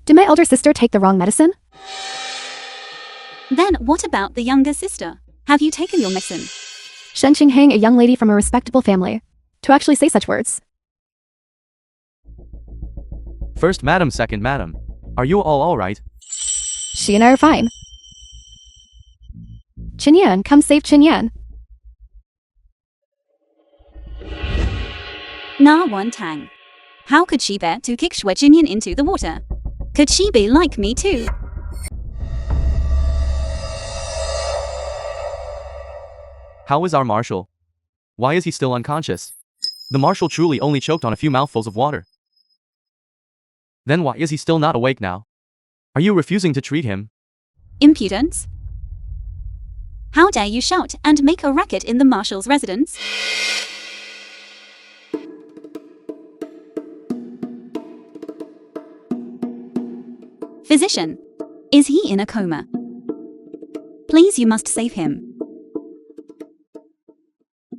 Did my elder sister take the wrong medicine? Then what about the younger sister? Have you taken your medicine? Shen Qinghang, a young lady from a respectable family, to actually say such words. First madam, second madam. Are you all right? She and I are fine. Qinyan, come save Qinyan. Na Wan Tang. How could she bear to kick Shui Jinyan into the water? Could she be like me too? How is our marshal? Why is he still unconscious? The marshal truly only choked on a few mouthfuls of water. Then why is he still not awake now? Are you refusing to treat him? Impudence? How dare you shout and make a racket in the marshal's residence? Physician, is he in a coma? Please, you must save him.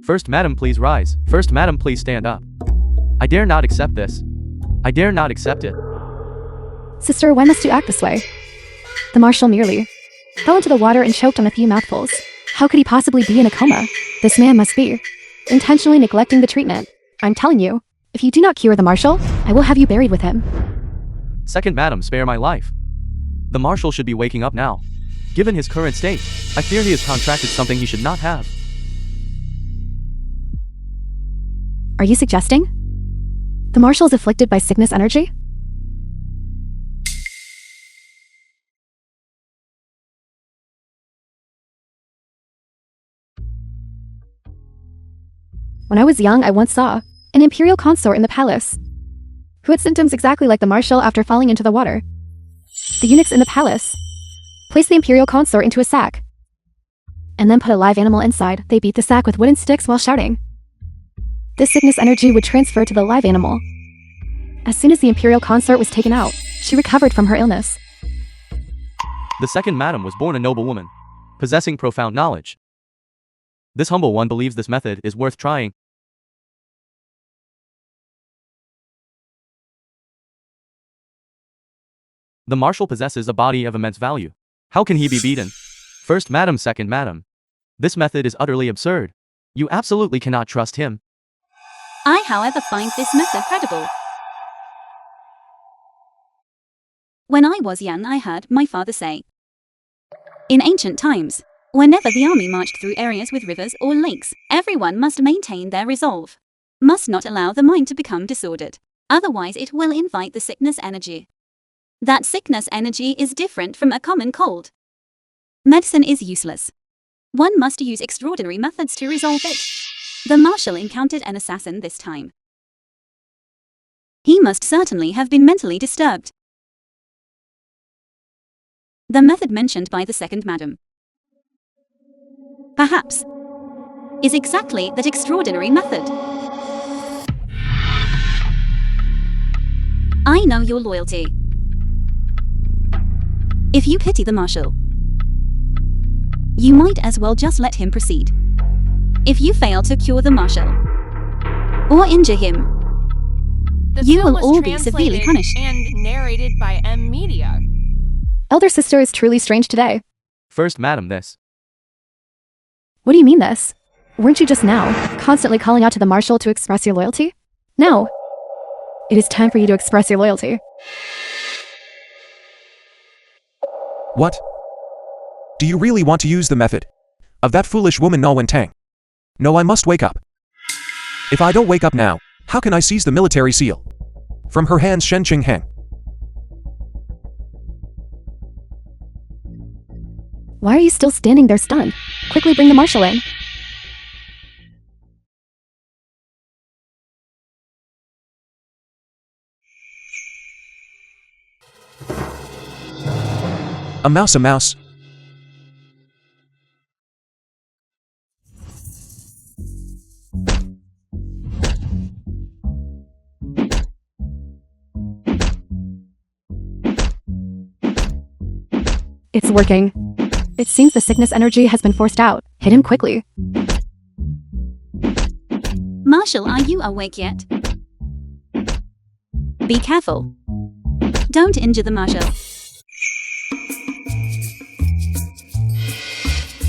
First madam, please rise. First madam, please stand up. I dare not accept this. I dare not accept it. Sister, why must you act this way? The marshal merely fell into the water and choked on a few mouthfuls. How could he possibly be in a coma? This man must be intentionally neglecting the treatment. I'm telling you, if you do not cure the marshal, I will have you buried with him. Second madam, spare my life. The marshal should be waking up now. Given his current state, I fear he has contracted something he should not have. Are you suggesting the marshal is afflicted by sickness energy? When I was young, I once saw an imperial consort in the palace who had symptoms exactly like the marshal after falling into the water. The eunuchs in the palace placed the imperial consort into a sack and then put a live animal inside. They beat the sack with wooden sticks while shouting. This sickness energy would transfer to the live animal. As soon as the imperial consort was taken out, she recovered from her illness. The second madam was born a noble woman, possessing profound knowledge. This humble one believes this method is worth trying. The marshal possesses a body of immense value. How can he be beaten? First madam, second madam. This method is utterly absurd. You absolutely cannot trust him. I, however, find this method credible. When I was young, I heard my father say, in ancient times, whenever the army marched through areas with rivers or lakes, everyone must maintain their resolve. Must not allow the mind to become disordered. Otherwise it will invite the sickness energy. That sickness energy is different from a common cold. Medicine is useless. One must use extraordinary methods to resolve it. The marshal encountered an assassin this time. He must certainly have been mentally disturbed. The method mentioned by the second madam, perhaps, is exactly that extraordinary method. I know your loyalty. If you pity the marshal, you might as well just let him proceed. If you fail to cure the marshal or injure him, you will all be severely punished. And narrated by M Media. Elder sister is truly strange today. First madam, this. What do you mean this? Weren't you just now constantly calling out to the marshal to express your loyalty? Now, it is time for you to express your loyalty. What? Do you really want to use the method of that foolish woman Na Wen Tang? No, I must wake up. If I don't wake up now, how can I seize the military seal from her hands? Shen Qinghang. Why are you still standing there stunned? Quickly bring the marshal in. A mouse, a mouse. It's working. It seems the sickness energy has been forced out. Hit him quickly. Marshal, are you awake yet? Be careful. Don't injure the marshal.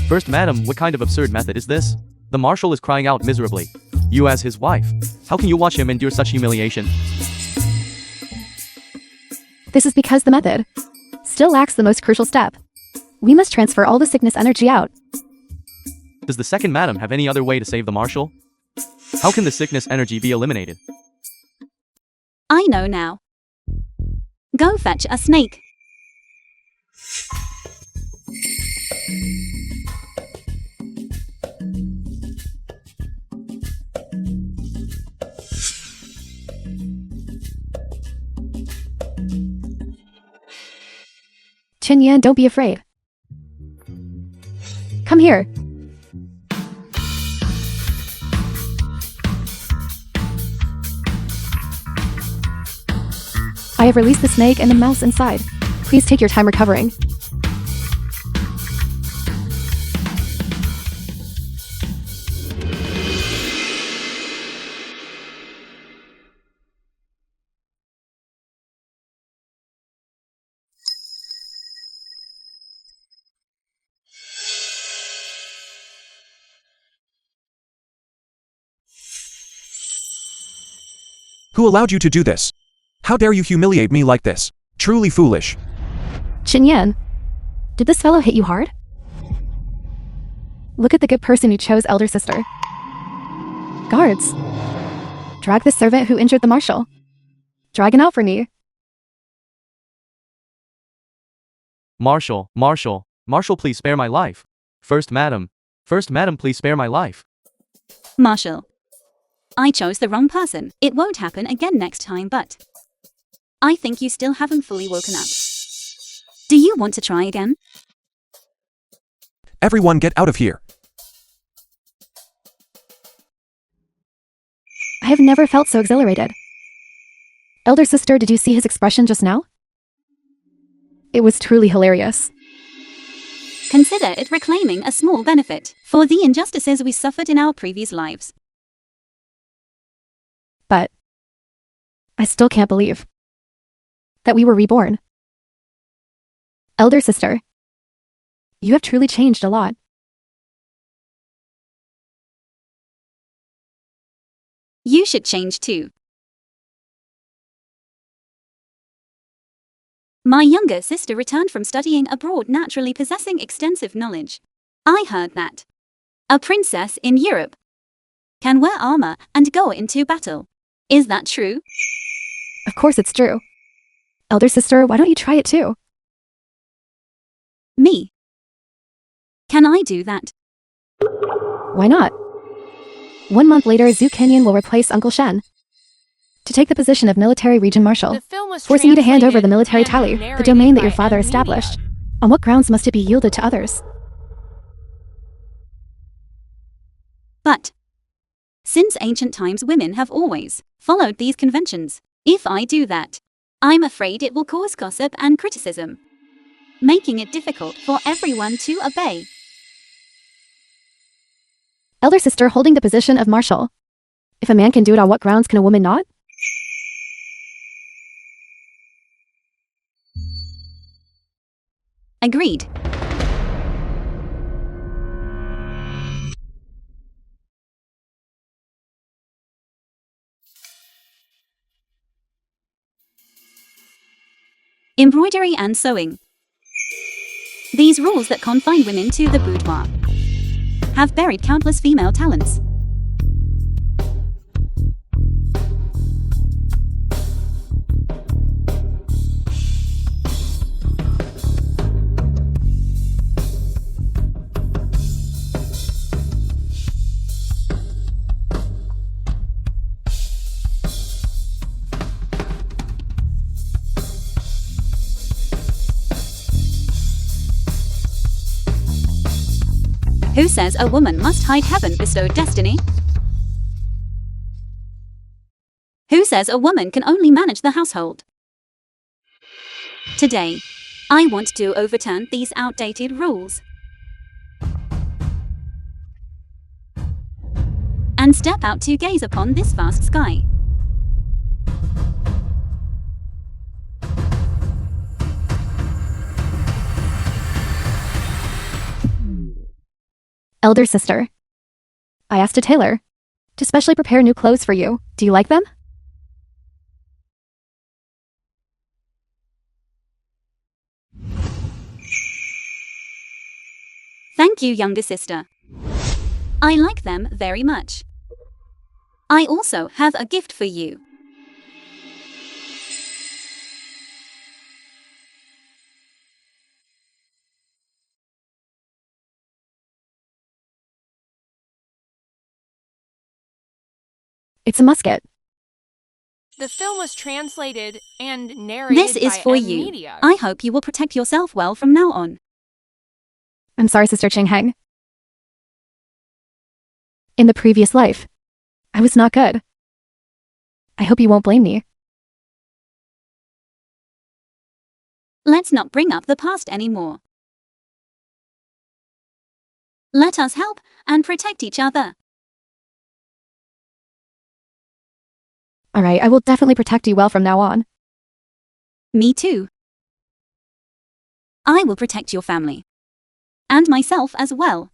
First Madam, what kind of absurd method is this? The marshal is crying out miserably. You as his wife. How can you watch him endure such humiliation? This is because the method still lacks the most crucial step. We must transfer all the sickness energy out. Does the second Madam have any other way to save the marshal? How can the sickness energy be eliminated? I know now. Go fetch a snake. Chen Yan, don't be afraid. Come here. I have released the snake and the mouse inside. Please take your time recovering. Who allowed you to do this? How dare you humiliate me like this? Truly foolish. Chen Yan, did this fellow hit you hard? Look at the good person you chose, elder sister. Guards, drag the servant who injured the marshal. Drag him out for me. Marshal, please spare my life. First Madam, please spare my life. Marshal. I chose the wrong person. It won't happen again next time, but I think you still haven't fully woken up. Do you want to try again? Everyone get out of here. I have never felt so exhilarated. Elder sister, did you see his expression just now? It was truly hilarious. Consider it reclaiming a small benefit for the injustices we suffered in our previous lives. But I still can't believe that we were reborn. Elder sister, you have truly changed a lot. You should change too. My younger sister returned from studying abroad, naturally possessing extensive knowledge. I heard that a princess in Europe can wear armor and go into battle. Is that true? Of course it's true. Elder sister, why don't you try it too? Me? Can I do that? Why not? 1 month later, Zhu Kenyan will replace Uncle Shen to take the position of military region marshal, The film was forcing you to hand over the translated military and tally, the narrated domain that your by father M. established. Media. On what grounds must it be yielded to others? But since ancient times, women have always followed these conventions. If I do that, I'm afraid it will cause gossip and criticism, making it difficult for everyone to obey. Elder sister holding the position of marshal. If a man can do it, on what grounds can a woman not? Agreed. Embroidery and sewing. These rules that confine women to the boudoir have buried countless female talents. Who says a woman must hide heaven-bestowed destiny? Who says a woman can only manage the household? Today, I want to overturn these outdated rules and step out to gaze upon this vast sky. Elder sister. I asked a tailor to specially prepare new clothes for you. Do you like them? Thank you, younger sister. I like them very much. I also have a gift for you. It's a musket. The film was translated and narrated This is by for M you. Media. I hope you will protect yourself well from now on. I'm sorry, Sister Qingheng. In the previous life, I was not good. I hope you won't blame me. Let's not bring up the past anymore. Let us help and protect each other. All right, I will definitely protect you well from now on. Me too. I will protect your family. And myself as well.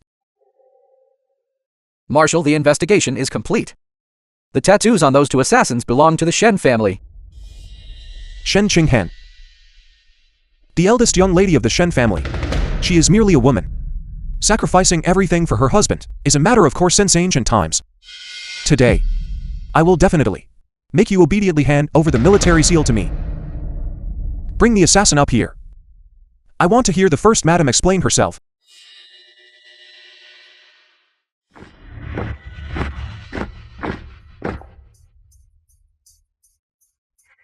Marshal, the investigation is complete. The tattoos on those two assassins belong to the Shen family. Shen Qinghan. The eldest young lady of the Shen family. She is merely a woman. Sacrificing everything for her husband is a matter of course since ancient times. Today, I will definitely make you obediently hand over the military seal to me. Bring the assassin up here. I want to hear the first madam explain herself.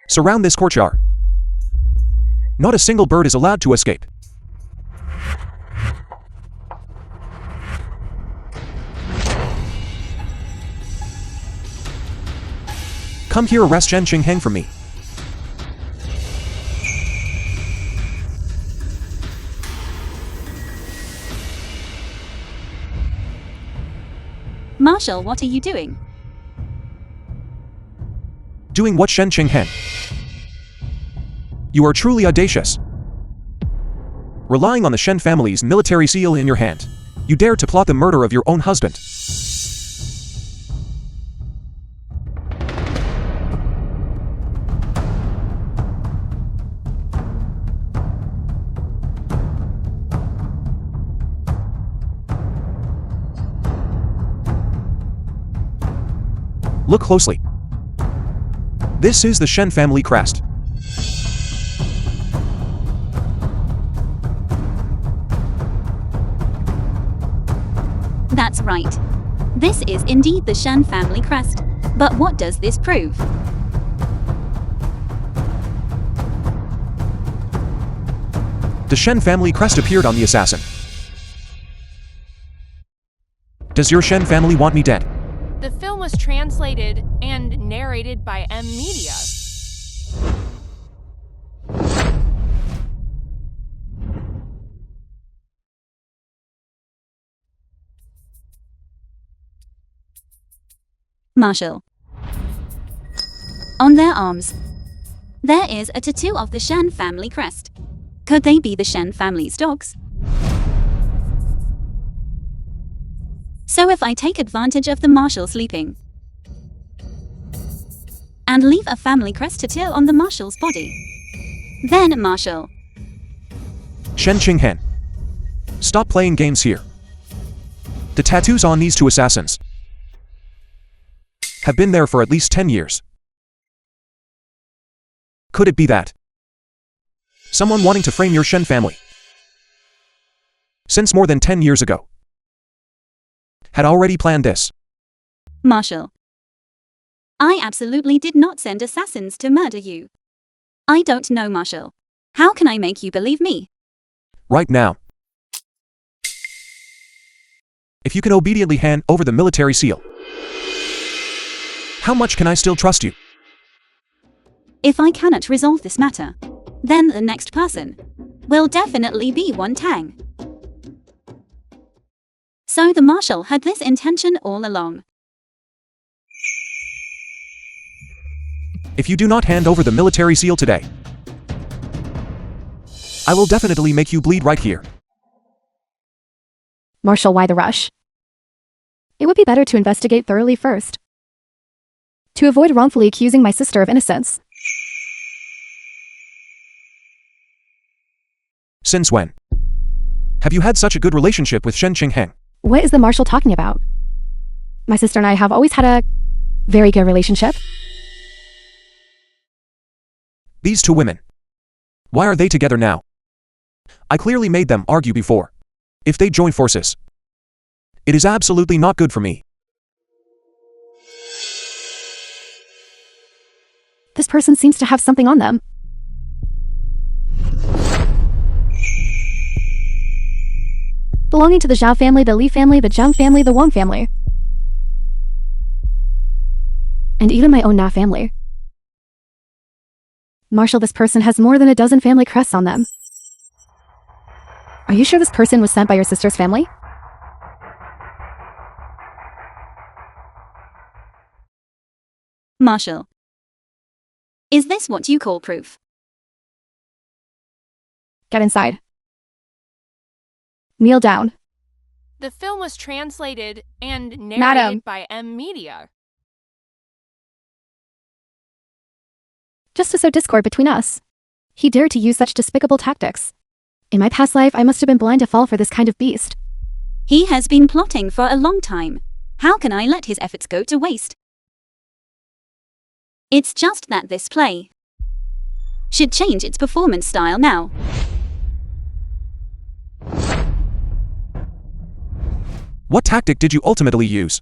Surround this courtyard. Not a single bird is allowed to escape. Come here, arrest Shen Qingheng for me. Marshal, what are you doing? Doing what, Shen Qingheng? You are truly audacious. Relying on the Shen family's military seal in your hand, you dare to plot the murder of your own husband. Look closely. This is the Shen family crest. That's right. This is indeed the Shen family crest. But what does this prove? The Shen family crest appeared on the assassin. Does your Shen family want me dead? The film was translated and narrated by M Media. Marshal. On their arms, there is a tattoo of the Shen family crest. Could they be the Shen family's dogs? So if I take advantage of the Marshal sleeping and leave a family crest tattoo on the Marshal's body, then Marshal. Shen Qingheng. Stop playing games here. The tattoos on these two assassins have been there for at least 10 years. Could it be that someone wanting to frame your Shen family since more than 10 years ago had already planned this? Marshal. I absolutely did not send assassins to murder you. I don't know, Marshal. How can I make you believe me? Right now. If you can obediently hand over the military seal, how much can I still trust you? If I cannot resolve this matter, then the next person will definitely be Wan Tang. So the Marshal had this intention all along. If you do not hand over the military seal today, I will definitely make you bleed right here. Marshal, why the rush? It would be better to investigate thoroughly first, to avoid wrongfully accusing my sister of innocence. Since when? Have you had such a good relationship with Shen Qingheng? What is the marshal talking about? My sister and I have always had a very good relationship. These two women. Why are they together now? I clearly made them argue before. If they join forces, it is absolutely not good for me. This person seems to have something on them. Belonging to the Zhao family, the Li family, the Zhang family, the Wang family. And even my own Na family. Marshal, this person has more than a dozen family crests on them. Are you sure this person was sent by your sister's family? Marshal. Is this what you call proof? Get inside. Kneel down. The film was translated and narrated Madam. by M Media. Just to sow discord between us. He dared to use such despicable tactics. In my past life, I must have been blind to fall for this kind of beast. He has been plotting for a long time. How can I let his efforts go to waste? It's just that this play should change its performance style now. What tactic did you ultimately use?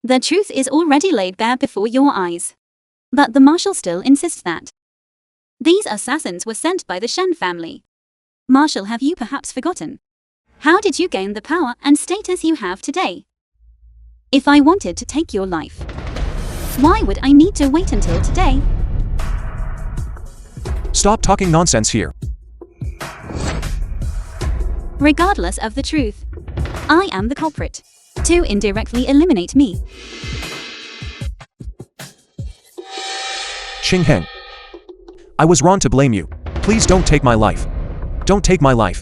The truth is already laid bare before your eyes. But the marshal still insists that these assassins were sent by the Shen family. Marshal, have you perhaps forgotten? How did you gain the power and status you have today? If I wanted to take your life, why would I need to wait until today? Stop talking nonsense here. Regardless of the truth, I am the culprit. To indirectly eliminate me. Qingheng. I was wrong to blame you. Please don't take my life. Don't take my life.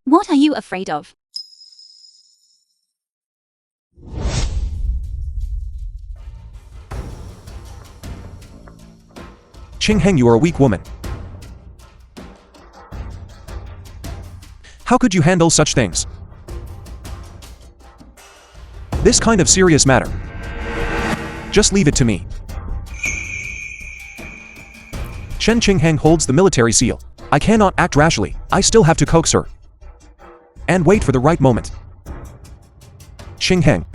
What are you afraid of? Qingheng, you are a weak woman. How could you handle such things? This kind of serious matter. Just leave it to me. Shen Qingheng holds the military seal. I cannot act rashly. I still have to coax her. And wait for the right moment. Qingheng.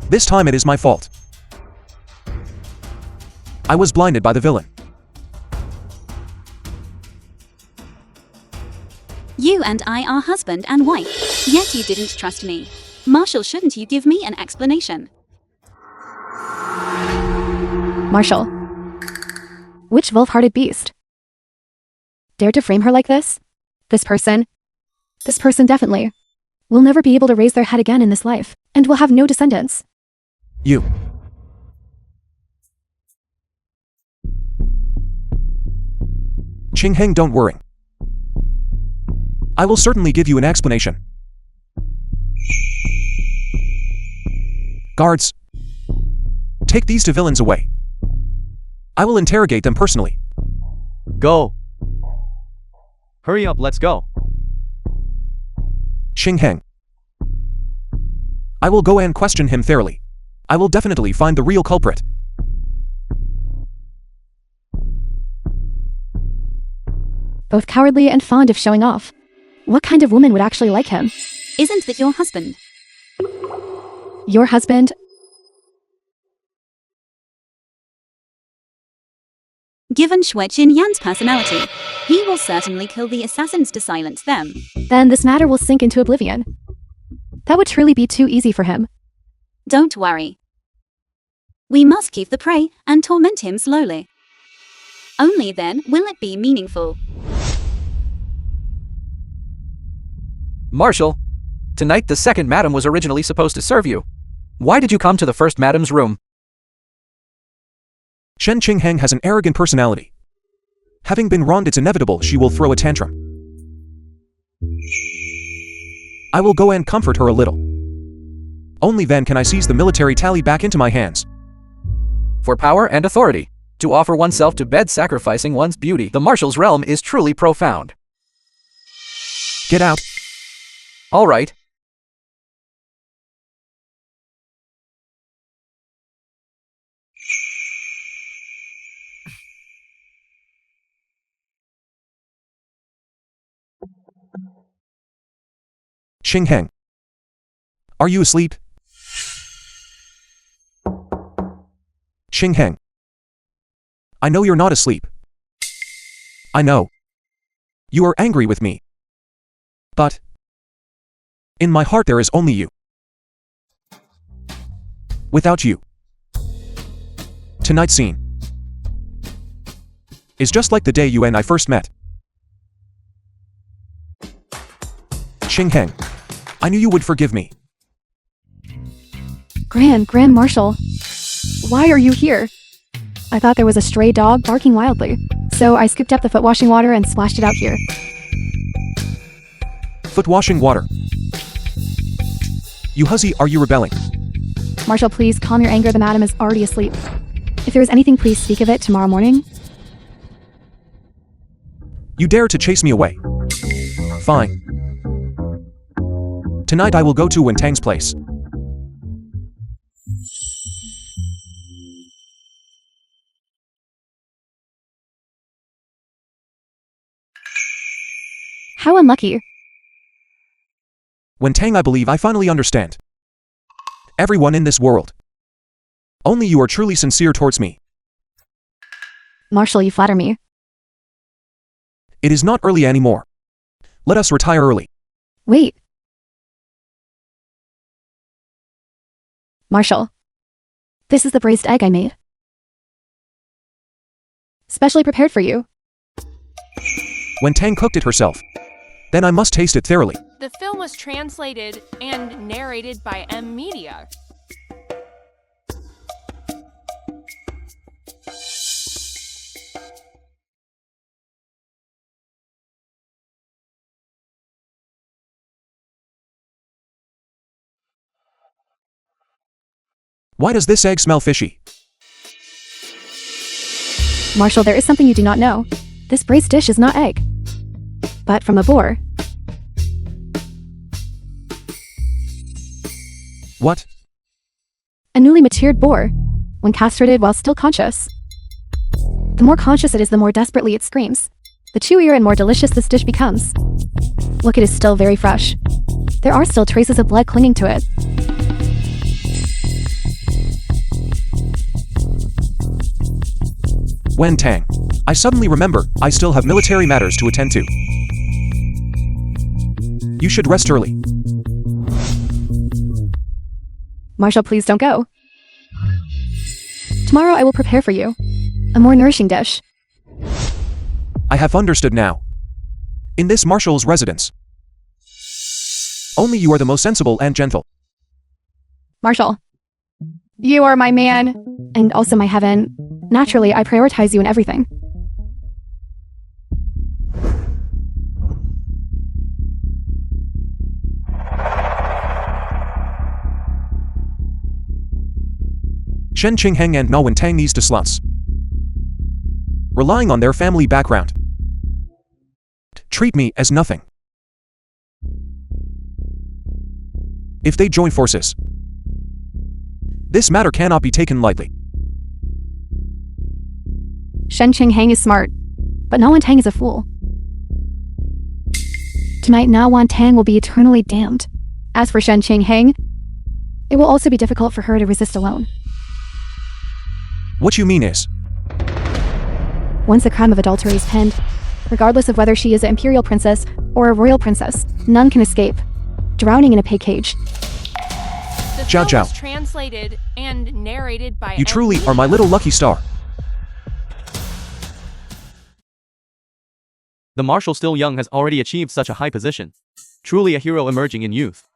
This time it is my fault. I was blinded by the villain. You and I are husband and wife, yet you didn't trust me. Marshal, shouldn't you give me an explanation? Marshal. Which wolf-hearted beast dared to frame her like this? This person definitely will never be able to raise their head again in this life, and will have no descendants. You. Qingheng, don't worry. I will certainly give you an explanation. Guards, take these two villains away. I will interrogate them personally. Go. Hurry up, let's go. Qingheng. I will go and question him thoroughly. I will definitely find the real culprit. Both cowardly and fond of showing off. What kind of woman would actually like him? Isn't that your husband? Your husband? Given Shui Qinyan's personality, he will certainly kill the assassins to silence them. Then this matter will sink into oblivion. That would truly be too easy for him. Don't worry. We must keep the prey and torment him slowly. Only then will it be meaningful. Marshal, tonight the second madam was originally supposed to serve you. Why did you come to the first madam's room? Shen Qingheng has an arrogant personality. Having been wronged, it's inevitable she will throw a tantrum. I will go and comfort her a little. Only then can I seize the military tally back into my hands. For power and authority, to offer oneself to bed sacrificing one's beauty, the marshal's realm is truly profound. Get out. All right. Qingheng. Are you asleep? Qingheng. I know you're not asleep. I know. You are angry with me. But in my heart there is only you. Without you, tonight's scene is just like the day you and I first met. Qingheng, I knew you would forgive me. Grand Marshal. Why are you here? I thought there was a stray dog barking wildly, so I scooped up the foot washing water and splashed it out here. Foot washing water. You hussy, are you rebelling? Marshal, please calm your anger. The madam is already asleep. If there is anything, please speak of it tomorrow morning. You dare to chase me away? Fine. Tonight I will go to Wentang's place. How unlucky. Wentang, I believe I finally understand. Everyone in this world. Only you are truly sincere towards me. Marshal, you flatter me. It is not early anymore. Let us retire early. Wait. Marshal. This is the braised egg I made. Specially prepared for you. Wentang cooked it herself. Then I must taste it thoroughly. The film was translated and narrated by M Media. Why does this egg smell fishy? Marshal, there is something you do not know. This braised dish is not egg, but from a boar. What? A newly matured boar, when castrated while still conscious. The more conscious it is, the more desperately it screams. The chewier and more delicious this dish becomes. Look, it is still very fresh. There are still traces of blood clinging to it. Wentang. I suddenly remember, I still have military matters to attend to. You should rest early. Marshal, please don't go. Tomorrow I will prepare for you a more nourishing dish. I have understood now. In this marshal's residence, only you are the most sensible and gentle. Marshal, you are my man, and also my heaven. Naturally, I prioritize you in everything. Shen Qingheng and Na Wentang, these two sluts, relying on their family background, treat me as nothing. If they join forces, this matter cannot be taken lightly. Shen Qingheng is smart, but Na Wentang is a fool. Tonight, Na Wentang will be eternally damned. As for Shen Qingheng, it will also be difficult for her to resist alone. What you mean is, Once the crime of adultery is penned, regardless of whether she is an imperial princess or a royal princess, none can escape, drowning in a pig cage. The Zhao film Zhao. was translated and narrated by you truly are my little lucky star. The marshal, still young, has already achieved such a high position. Truly a hero emerging in youth.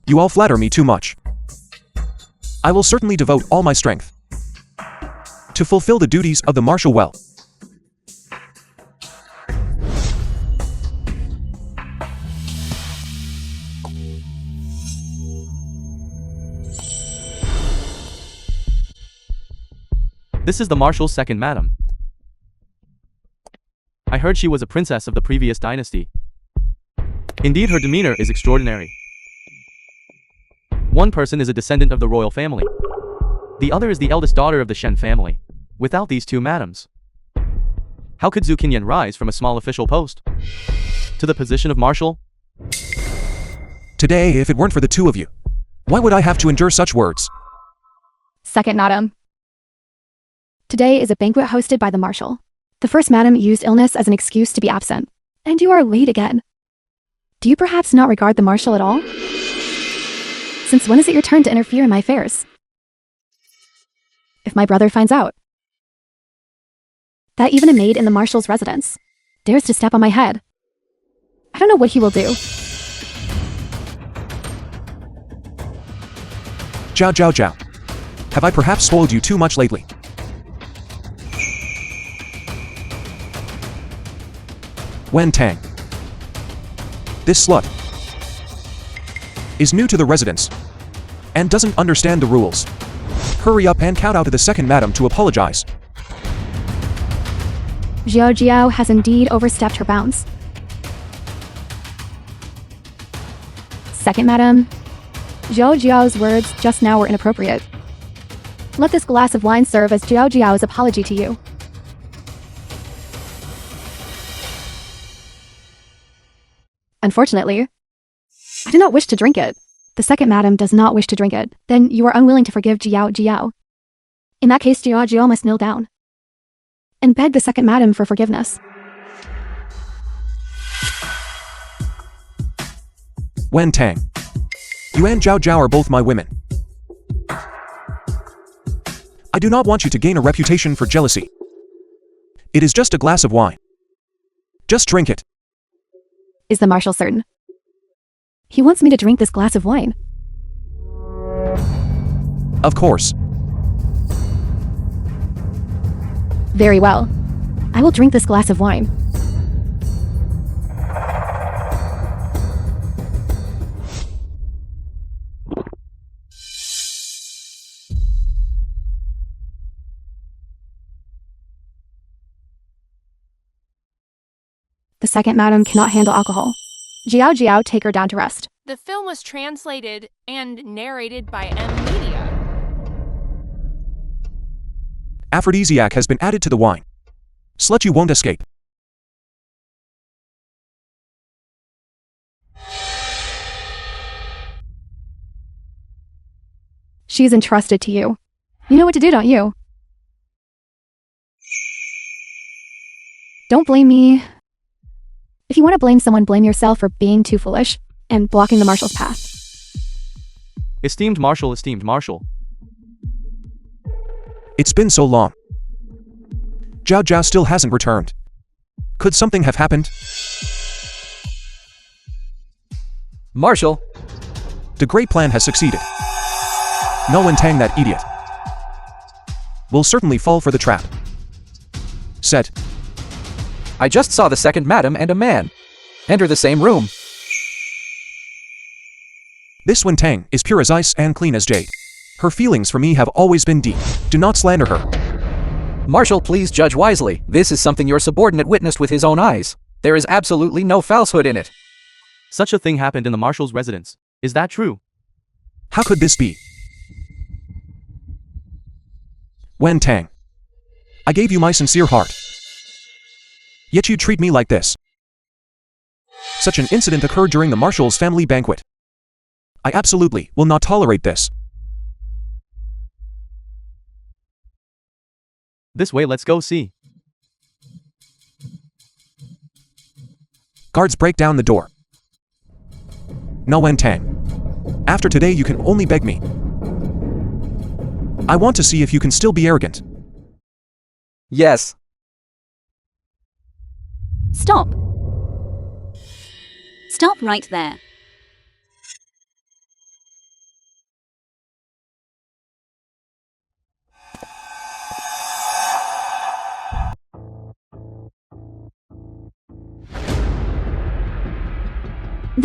You all flatter me too much. I will certainly devote all my strength to fulfill the duties of the marshal well. This is the marshal's second madam. I heard she was a princess of the previous dynasty. Indeed, her demeanor is extraordinary. One person is a descendant of the royal family. The other is the eldest daughter of the Shen family. Without these two madams, how could Zhu Qinyan rise from a small official post to the position of marshal? Today, if it weren't for the two of you, why would I have to endure such words? Second madam. Today is a banquet hosted by the marshal. The first madam used illness as an excuse to be absent. And you are late again. Do you perhaps not regard the marshal at all? Since when is it your turn to interfere in my affairs? If my brother finds out that even a maid in the marshal's residence dares to step on my head, I don't know what he will do. Zhao Zhao Zhao. Have I perhaps spoiled you too much lately? Wen Tang. This slut is new to the residence and doesn't understand the rules. Hurry up and count out to the second madam to apologize. Xiao Jiao has indeed overstepped her bounds. Second madam, Xiao Jiao's words just now were inappropriate. Let this glass of wine serve as Xiao Jiao's apology to you. Unfortunately, I do not wish to drink it. The second madam does not wish to drink it. Then you are unwilling to forgive Jiao Jiao. In that case, Jiao Jiao must kneel down and beg the second madam for forgiveness. Wen Tang. You and Zhao Zhao are both my women. I do not want you to gain a reputation for jealousy. It is just a glass of wine. Just drink it. Is the marshal certain? He wants me to drink this glass of wine. Of course. Very well. I will drink this glass of wine. The second madam cannot handle alcohol. Jiao Jiao, take her down to rest. The film was translated and narrated by M Media. Aphrodisiac has been added to the wine. Slut, you won't escape. She is entrusted to you. You know what to do, don't you? Don't blame me. If you want to blame someone, blame yourself for being too foolish and blocking the marshal's path. Esteemed marshal, It's been so long. Zhao Zhao still hasn't returned. Could something have happened? Marshal, The great plan has succeeded. No one Tang, that idiot, will certainly fall for the trap. Set. I just saw the second madam and a man enter the same room. This Wen Tang is pure as ice and clean as jade. Her feelings for me have always been deep. Do not slander her. Marshal, please judge wisely. This is something your subordinate witnessed with his own eyes. There is absolutely no falsehood in it. Such a thing happened in the marshal's residence. Is that true? How could this be? Wen Tang, I gave you my sincere heart. Yet you treat me like this. Such an incident occurred during the marshal's family banquet. I absolutely will not tolerate this. This way, let's go see. Guards, break down the door. No, Wen Tang. After today, you can only beg me. I want to see if you can still be arrogant. Yes. Stop. Stop right there.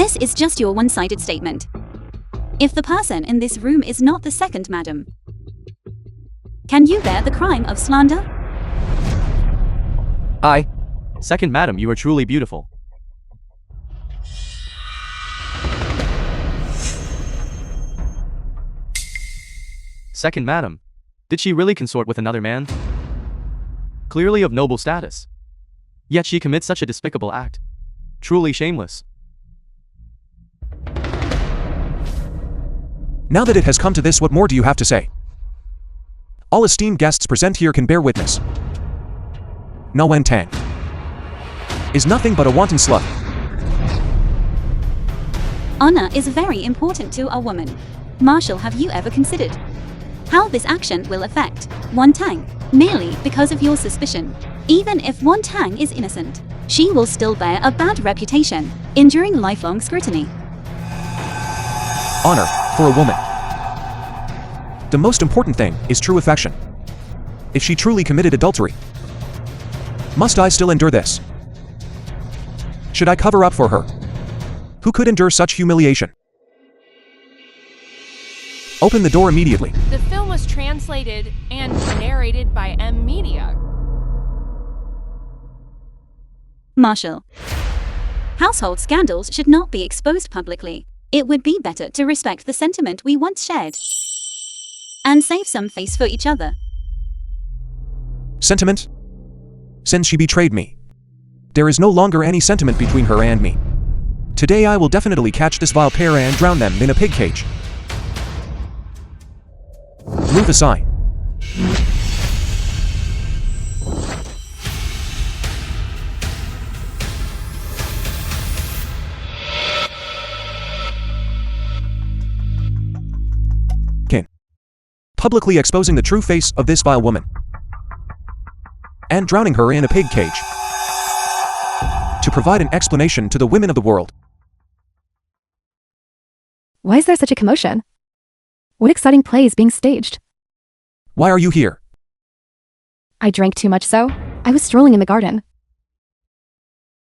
This is just your one-sided statement. If the person in this room is not the second madam, can you bear the crime of slander? I. Second madam, you are truly beautiful. Second madam, did she really consort with another man? Clearly of noble status. Yet she commits such a despicable act. Truly shameless. Now that it has come to this, what more do you have to say? All esteemed guests present here can bear witness. Nguyen Tang is nothing but a wanton slut. Honor is very important to a woman. Marshal, have you ever considered how this action will affect Nguyen Tang? Merely because of your suspicion. Even if Nguyen Tang is innocent, she will still bear a bad reputation, enduring lifelong scrutiny. Honor for a woman. The most important thing is true affection. If she truly committed adultery, must I still endure this? Should I cover up for her? Who could endure such humiliation? Open the door immediately. The film was translated and narrated by M Media. Marshal. Household scandals should not be exposed publicly. It would be better to respect the sentiment we once shared and save some face for each other. Sentiment? Since she betrayed me, there is no longer any sentiment between her and me. Today I will definitely catch this vile pair and drown them in a pig cage. Move aside. Publicly exposing the true face of this vile woman and drowning her in a pig cage to provide an explanation to the women of the world. Why is there such a commotion? What exciting play is being staged? Why are you here? I drank too much, so I was strolling in the garden.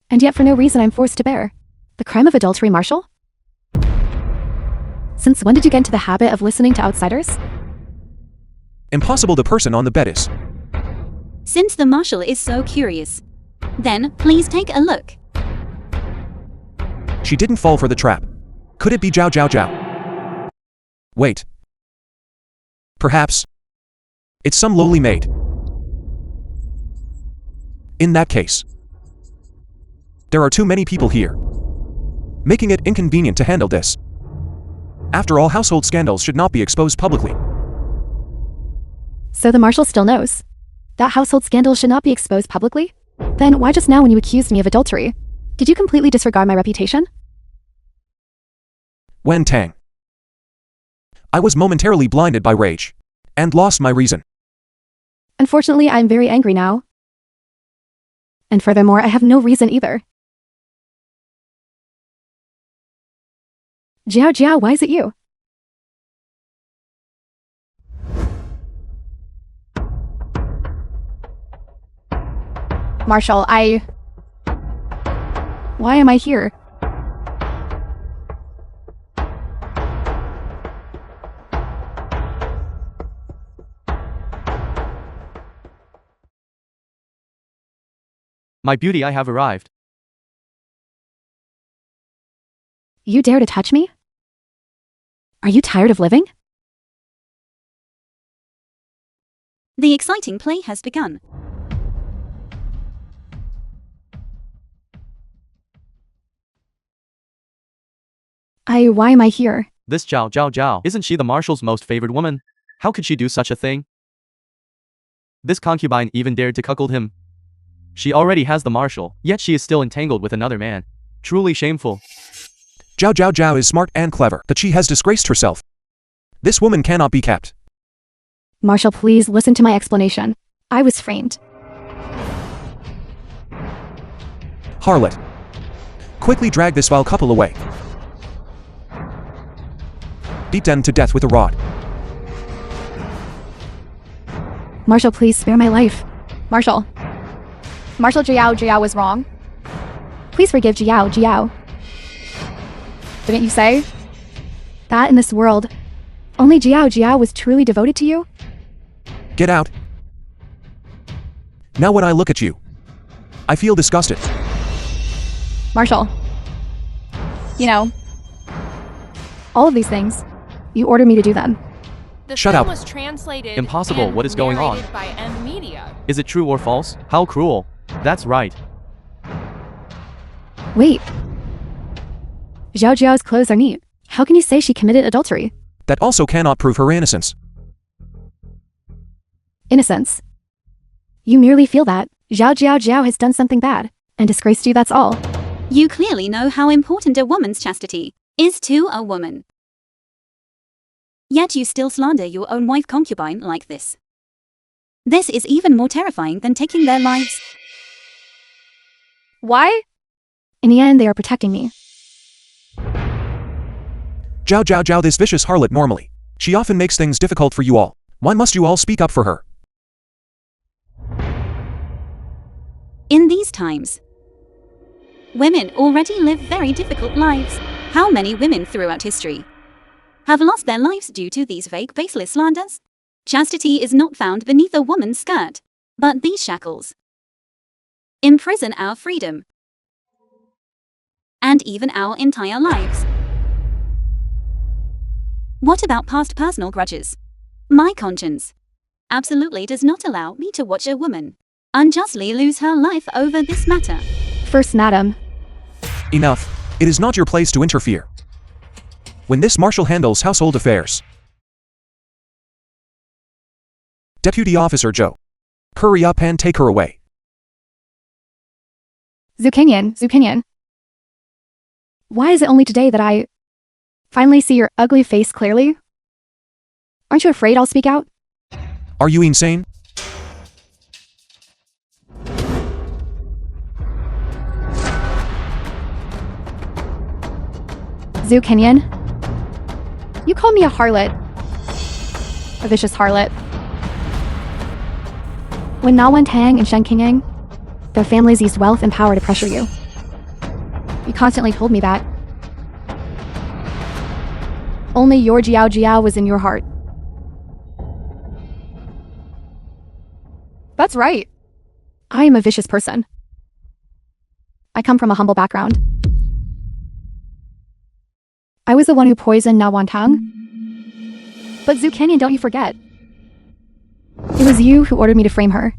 And yet for no reason I'm forced to bear the crime of adultery, Marshal? Since when did you get into the habit of listening to outsiders? Impossible. The person on the bed is. Since the Marshal is so curious, then please take a look. She didn't fall for the trap. Could it be Zhao Zhao Zhao? Wait. Perhaps it's some lowly maid. In that case, there are too many people here, making it inconvenient to handle this. After all, household scandals should not be exposed publicly. So the Marshal still knows that household scandals should not be exposed publicly? Then why just now when you accused me of adultery? Did you completely disregard my reputation? Nguyen Tang. I was momentarily blinded by rage and lost my reason. Unfortunately, I'm very angry now. And furthermore, I have no reason either. Jiao Jiao, why is it you? Marshal, why am I here? My beauty, I have arrived. You dare to touch me? Are you tired of living? The exciting play has begun. Why am I here? This Zhao Zhao Zhao, isn't she the Marshal's most favored woman? How could she do such a thing? This concubine even dared to cuckold him. She already has the Marshal, yet she is still entangled with another man. Truly shameful. Zhao Zhao Zhao is smart and clever, but she has disgraced herself. This woman cannot be kept. Marshal, please listen to my explanation. I was framed. Harlot. Quickly drag this vile couple away. Beat them to death with a rod. Marshal, please spare my life. Marshal. Marshal, Jiao Jiao was wrong. Please forgive Jiao Jiao. Didn't you say? That in this world, only Jiao was truly devoted to you? Get out. Now when I look at you, I feel disgusted. Marshal. You know, all of these things, you ordered me to do them. The Shut film up. was translated Impossible, and what is going on? narrated by M Media. Is it true or false? How cruel. That's right. Wait. Jiao's clothes are neat. How can you say she committed adultery? That also cannot prove her innocence. Innocence. You merely feel that Jiao has done something bad and disgraced you, that's all. You clearly know how important a woman's chastity is to a woman. Yet you still slander your own wife concubine like this. This is even more terrifying than taking their lives. Why? In the end, they are protecting me. Jiao, this vicious harlot normally. She often makes things difficult for you all. Why must you all speak up for her? In these times, women already live very difficult lives. How many women throughout history have lost their lives due to these vague, baseless slanders? Chastity is not found beneath a woman's skirt, but these shackles imprison our freedom and even our entire lives. What about past personal grudges? My conscience absolutely does not allow me to watch a woman unjustly lose her life over this matter. First, madam. Enough. It is not your place to interfere. When this marshal handles household affairs. Deputy Officer Zhou. Hurry up and take her away. Zukinian. Why is it only today that I finally see your ugly face clearly? Aren't you afraid I'll speak out? Are you insane? Zukinian. You call me a harlot. A vicious harlot. When Na Wentang and Shen Qingyang, their families used wealth and power to pressure you. You constantly told me that. Only your Jiao was in your heart. That's right. I am a vicious person. I come from a humble background. I was the one who poisoned Na Wentang. But Zukinian, don't you forget. It was you who ordered me to frame her.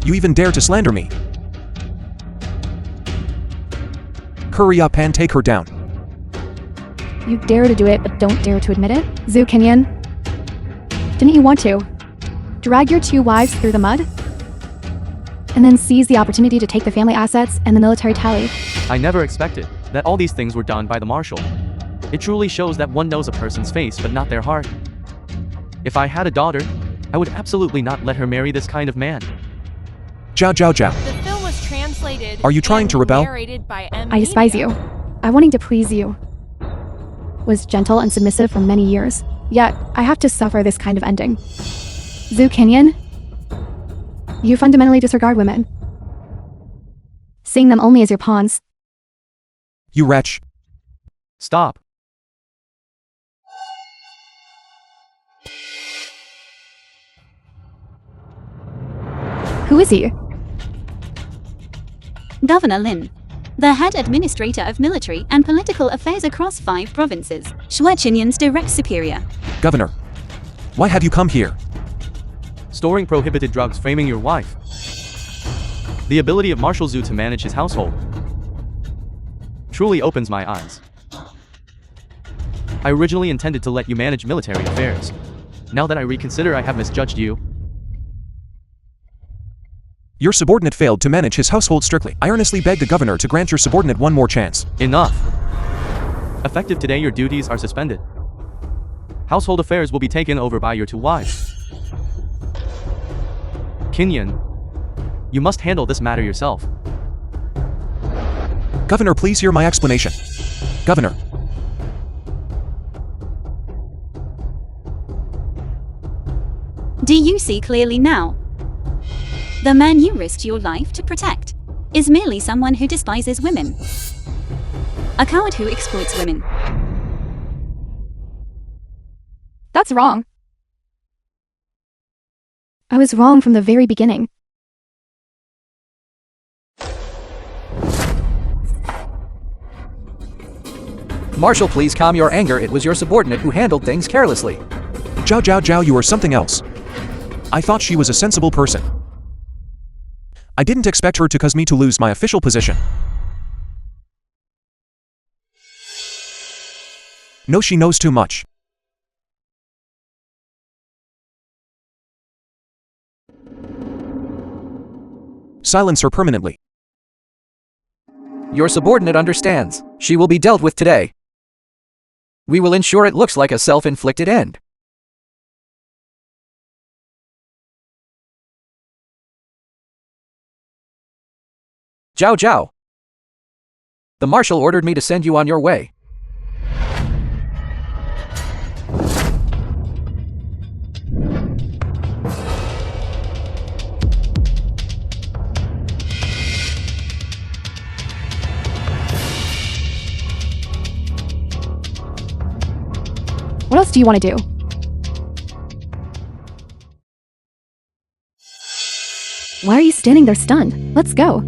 You even dare to slander me. Hurry up and take her down. You dare to do it, but don't dare to admit it? Zukinian, didn't you want to drag your two wives through the mud? And then seize the opportunity to take the family assets and the military tally? I never expected that all these things were done by the marshal. It truly shows that one knows a person's face but not their heart. If I had a daughter, I would absolutely not let her marry this kind of man. Jiao. The film was translated Are you trying and to rebel? narrated by M I despise Media. you. I wanting to please you. Was gentle and submissive for many years. Yet, I have to suffer this kind of ending. Zukinian, you fundamentally disregard women, seeing them only as your pawns. You wretch. Stop. Who is he? Governor Lin, the head administrator of military and political affairs across 5 provinces, Shui Qinyan's direct superior. Governor. Why have you come here? Storing prohibited drugs, framing your wife. The ability of Marshal Zhu to manage his household truly opens my eyes. I originally intended to let you manage military affairs. Now that I reconsider, I have misjudged you. Your subordinate failed to manage his household strictly. I earnestly beg the governor to grant your subordinate one more chance. Enough. Effective today, your duties are suspended. Household affairs will be taken over by your 2 wives. Qinyan, you must handle this matter yourself. Governor, please hear my explanation. Governor. Do you see clearly now? The man you risked your life to protect is merely someone who despises women. A coward who exploits women. That's wrong. I was wrong from the very beginning. Marshal, please calm your anger. It was your subordinate who handled things carelessly. Zhao Zhao Zhao, you are something else. I thought she was a sensible person. I didn't expect her to cause me to lose my official position. No, she knows too much. Silence her permanently. Your subordinate understands. She will be dealt with today. We will ensure it looks like a self-inflicted end. Zhao Zhao. The marshal ordered me to send you on your way. What else do you want to do? Why are you standing there stunned? Let's go.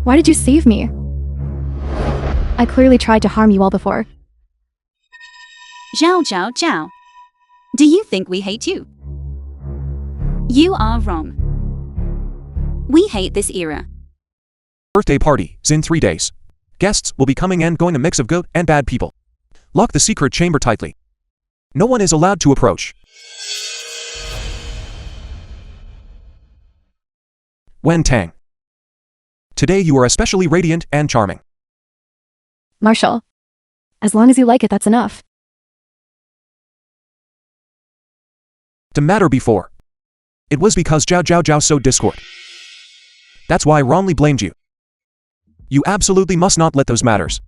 Why did you save me? I clearly tried to harm you all before. Zhao Zhao Zhao. Do you think we hate you? You are wrong. We hate this era. Birthday party is in 3 days. Guests will be coming and going, a mix of good and bad people. Lock the secret chamber tightly. No one is allowed to approach. Wen Tang. Today you are especially radiant and charming. Marshal. As long as you like it, that's enough. The matter before. It was because Zhao Zhao Zhao sowed discord. That's why I wrongly blamed you. You absolutely must not let those matters.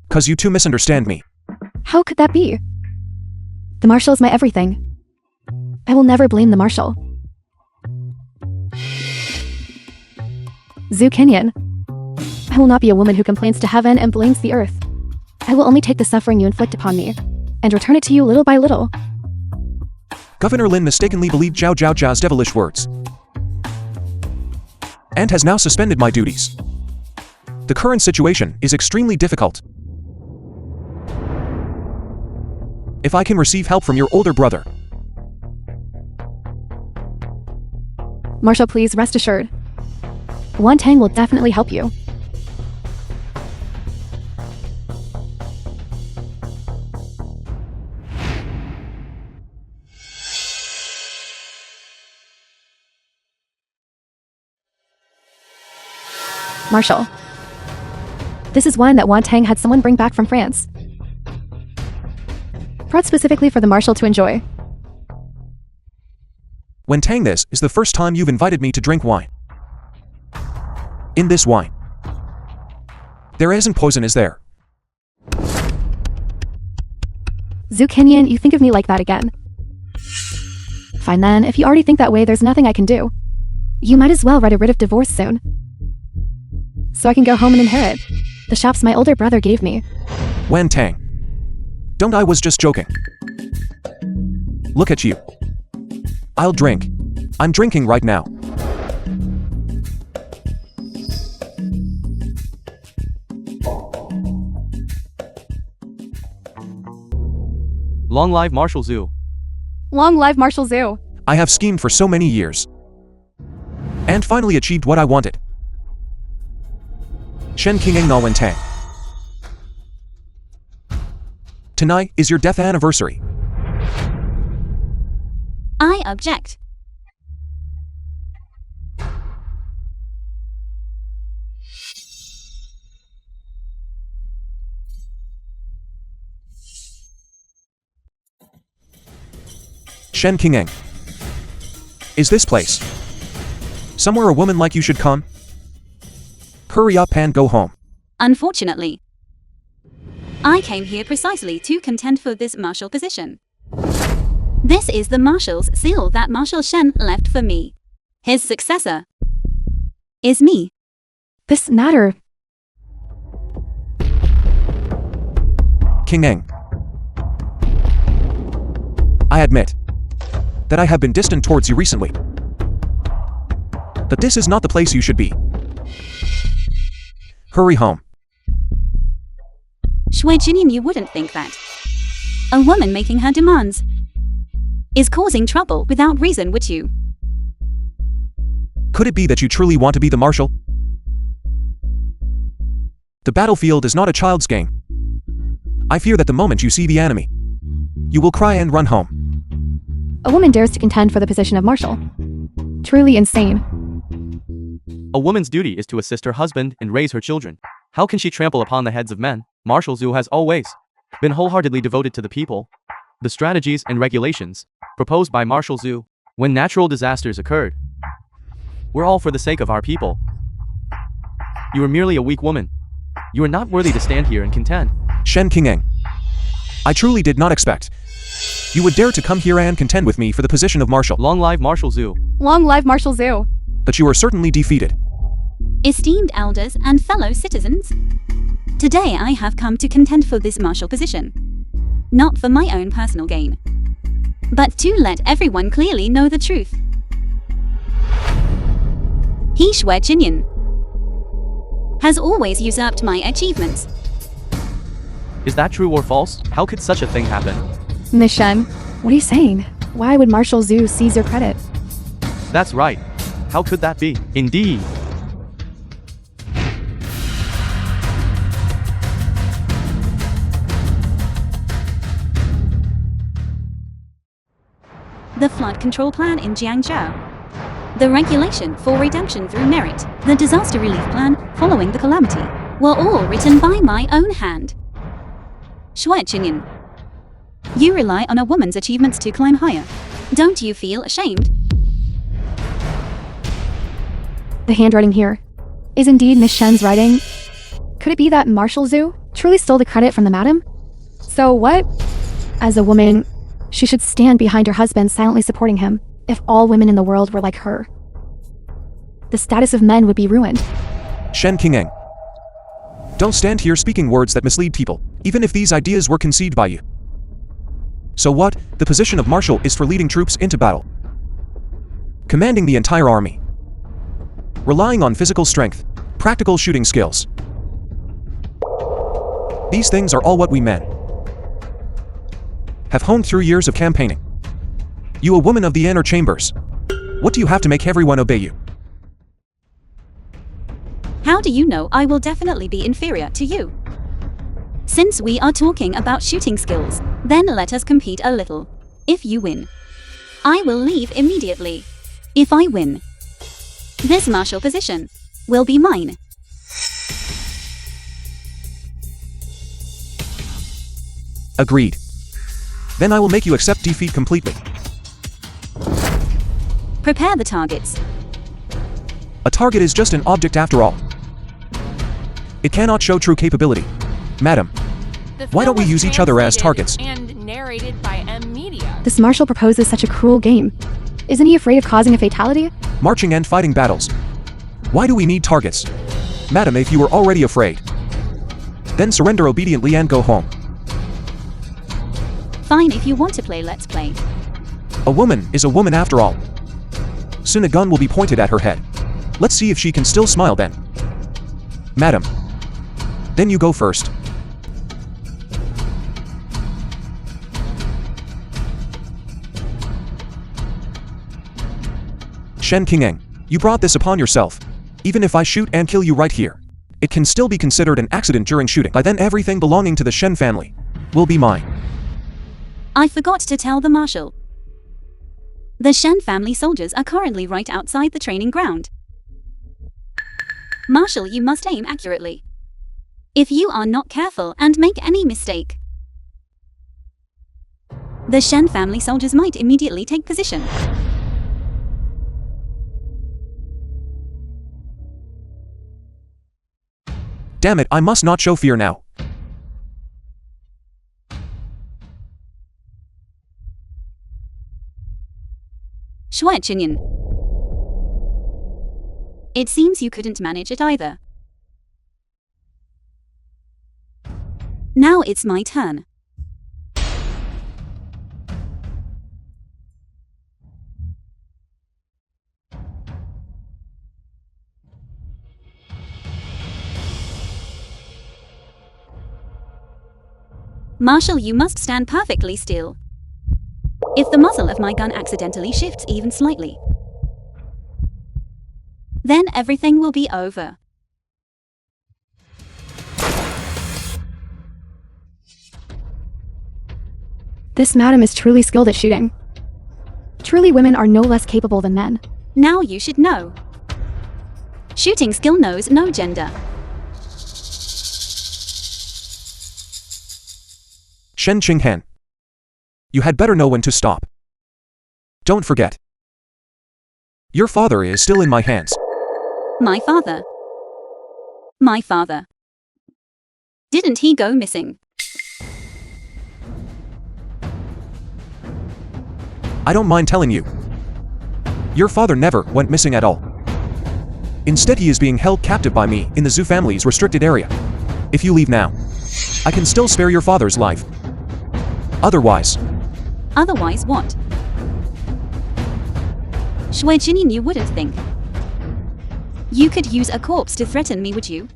'Cause you too misunderstand me. How could that be? The Marshal is my everything. I will never blame the Marshal. Zhu Kenyan. I will not be a woman who complains to heaven and blames the earth. I will only take the suffering you inflict upon me and return it to you little by little. Governor Lin mistakenly believed Zhao Zhao Zhao's devilish words and has now suspended my duties. The current situation is extremely difficult. If I can receive help from your older brother. Marshal, please rest assured. Wan Tang will definitely help you. Marshal. This is one that Wan Tang had someone bring back from France. Brought specifically for the Marshal to enjoy. Wen Tang, this is the first time you've invited me to drink wine. In this wine, there isn't poison, is there? Zhu Kenyan, you think of me like that again. Fine then, if you already think that way, there's nothing I can do. You might as well write a writ of divorce soon. So I can go home and inherit the shops my older brother gave me. Wen Tang. Don't, I was just joking. Look at you. I'll drink. I'm drinking right now. Long live Marshal Zhu. Long live Marshal Zhu. I have schemed for so many years. And finally achieved what I wanted. Shen King Na Wen Tang. Tonight is your death anniversary. I object. Shen King. Is this place somewhere a woman like you should come? Hurry up and go home. Unfortunately. I came here precisely to contend for this marshal position. This is the marshal's seal that Marshal Shen left for me. His successor is me. This matter. King Eng. I admit that I have been distant towards you recently. But this is not the place you should be. Hurry home. Shui Jinyan, you wouldn't think that. A woman making her demands is causing trouble without reason, would you? Could it be that you truly want to be the marshal? The battlefield is not a child's game. I fear that the moment you see the enemy, you will cry and run home. A woman dares to contend for the position of marshal. Truly insane. A woman's duty is to assist her husband and raise her children. How can she trample upon the heads of men? Marshal Zhu has always been wholeheartedly devoted to the people. The strategies and regulations proposed by Marshal Zhu when natural disasters occurred were all for the sake of our people. You are merely a weak woman. You are not worthy to stand here and contend. Shen King Eng. I truly did not expect you would dare to come here and contend with me for the position of marshal. Long live Marshal Zhu. Long live Marshal Zhu. But you are certainly defeated. Esteemed elders and fellow citizens, today I have come to contend for this marshal position. Not for my own personal gain, but to let everyone clearly know the truth. He Shui Jinyan has always usurped my achievements. Is that true or false? How could such a thing happen? Miss Shen, what are you saying? Why would Marshal Zhu seize your credit? That's right. How could that be? Indeed. The flood control plan in Jiangzhou, the regulation for redemption through merit, the disaster relief plan following the calamity, were all written by my own hand. Shui Jinyan, you rely on a woman's achievements to climb higher. Don't you feel ashamed? The handwriting here is indeed Miss Shen's writing. Could it be that Marshal Zhu truly stole the credit from the madam? So what? As a woman, she should stand behind her husband, silently supporting him. If all women in the world were like her, the status of men would be ruined. Shen King Eng. Don't stand here speaking words that mislead people, even if these ideas were conceived by you. So what? The position of marshal is for leading troops into battle, commanding the entire army, relying on physical strength, practical shooting skills. These things are all what we men have honed through years of campaigning. You, a woman of the inner chambers, what do you have to make everyone obey you? How do you know I will definitely be inferior to you? Since we are talking about shooting skills, then let us compete a little. If you win, I will leave immediately. If I win, this marshal position will be mine. Agreed. Then I will make you accept defeat completely. Prepare the targets. A target is just an object after all. It cannot show true capability. Madam, why don't we use each other as targets? And narrated by M Media. This marshal proposes such a cruel game. Isn't he afraid of causing a fatality? Marching and fighting battles. Why do we need targets? Madam, if you are already afraid, then surrender obediently and go home. Fine, if you want to play, let's play. A woman is a woman after all. Soon a gun will be pointed at her head. Let's see if she can still smile then. Madam, then you go first. Shen King Eng, you brought this upon yourself. Even if I shoot and kill you right here, it can still be considered an accident during shooting. By then everything belonging to the Shen family will be mine. I forgot to tell the marshal. The Shen family soldiers are currently right outside the training ground. Marshal, you must aim accurately. If you are not careful and make any mistake, the Shen family soldiers might immediately take position. Damn it, I must not show fear now. Shuai. It seems you couldn't manage it either. Now it's my turn. Marshal, you must stand perfectly still. If the muzzle of my gun accidentally shifts even slightly, then everything will be over. This madam is truly skilled at shooting. Truly, women are no less capable than men. Now you should know. Shooting skill knows no gender. Shen Qinghan. You had better know when to stop. Don't forget. Your father is still in my hands. My father. My father. Didn't he go missing? I don't mind telling you. Your father never went missing at all. Instead, he is being held captive by me in the Zhu family's restricted area. If you leave now, I can still spare your father's life. Otherwise what? Shui Jinin, you wouldn't think. You could use a corpse to threaten me, would you?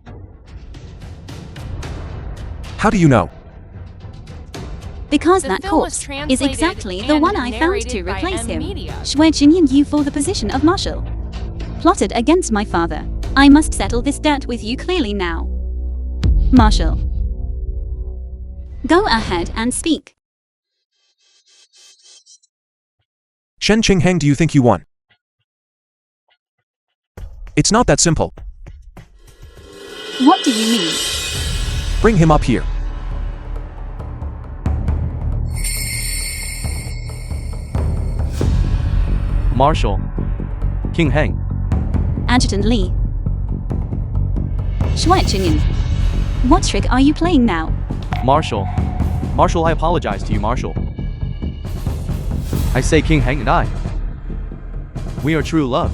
How do you know? Because The that film was corpse is translated exactly the and one I found to narrated by replace M him. Media. Shui Jinin, you for the position of marshal. Plotted against my father. I must settle this debt with you clearly now. Marshal. Go ahead and speak. Shen Qinghan, do you think you won? It's not that simple. What do you mean? Bring him up here. Marshal. King Heng. Adjutant Li. Shui Jinin. What trick are you playing now? Marshal. Marshal, I apologize to you, Marshal. I say King Heng and I. We are true love.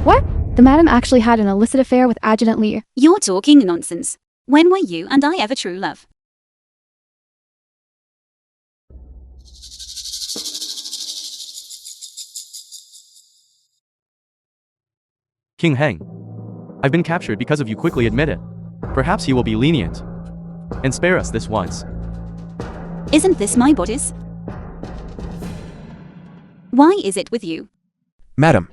What? The madam actually had an illicit affair with Adjutant Li. You're talking nonsense. When were you and I ever true love? King Heng. I've been captured because of you, quickly admit it. Perhaps he will be lenient and spare us this once. Isn't this my bodice? Why is it with you? Madam.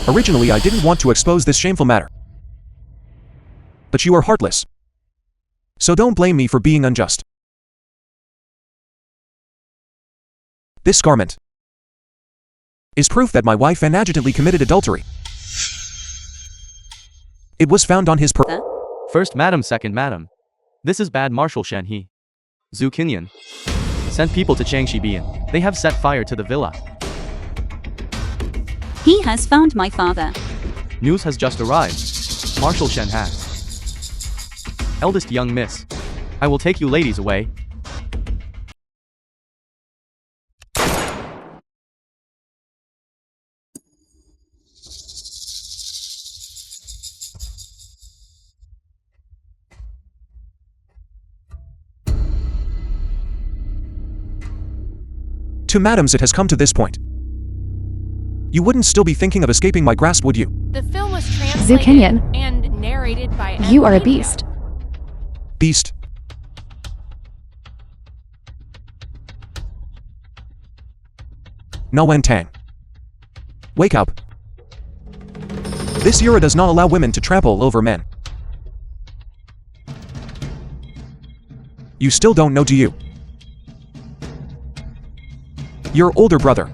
Originally, I didn't want to expose this shameful matter. But you are heartless. So don't blame me for being unjust. This garment is proof that my wife and Adjutant Li committed adultery. It was found on his person. First madam, second madam. This is bad, Marshal Shen He. Zhu Kinyan. Sent people to Changshibian. They have set fire to the villa. He has found my father. News has just arrived. Marshal Shen has. Eldest young miss. I will take you ladies away. To madams, it has come to this point. You wouldn't still be thinking of escaping my grasp, would you? The film was translated Kinyan. and narrated by M You are a Media. beast. Beast. Na Wen Tang. Wake up. This era does not allow women to trample over men. You still don't know, do you? Your older brother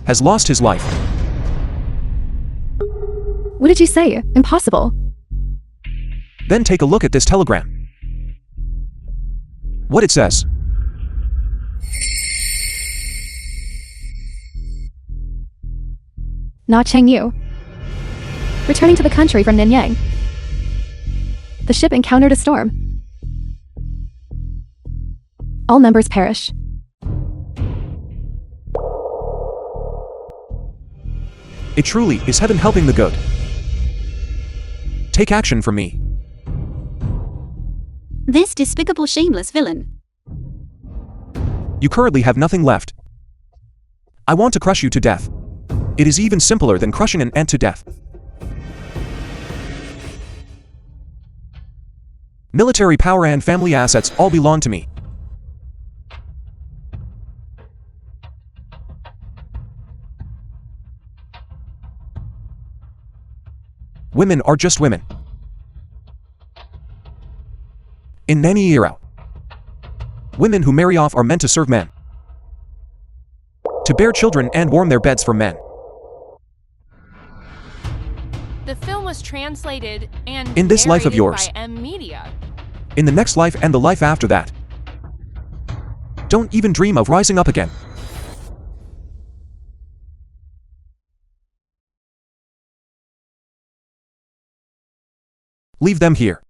has lost his life. What did you say? Impossible. Then take a look at this telegram. What it says. Na Cheng Yu. Returning to the country from Nanyang. The ship encountered a storm. All members perish. It truly is heaven helping the good. Take action from me. This despicable, shameless villain. You currently have nothing left. I want to crush you to death. It is even simpler than crushing an ant to death. Military power and family assets all belong to me. Women are just women. In any era, women who marry off are meant to serve men, to bear children and warm their beds for men. The film was translated and In this life of narrated yours. by M Media. In the next life and the life after that. Don't even dream of rising up again. Leave them here,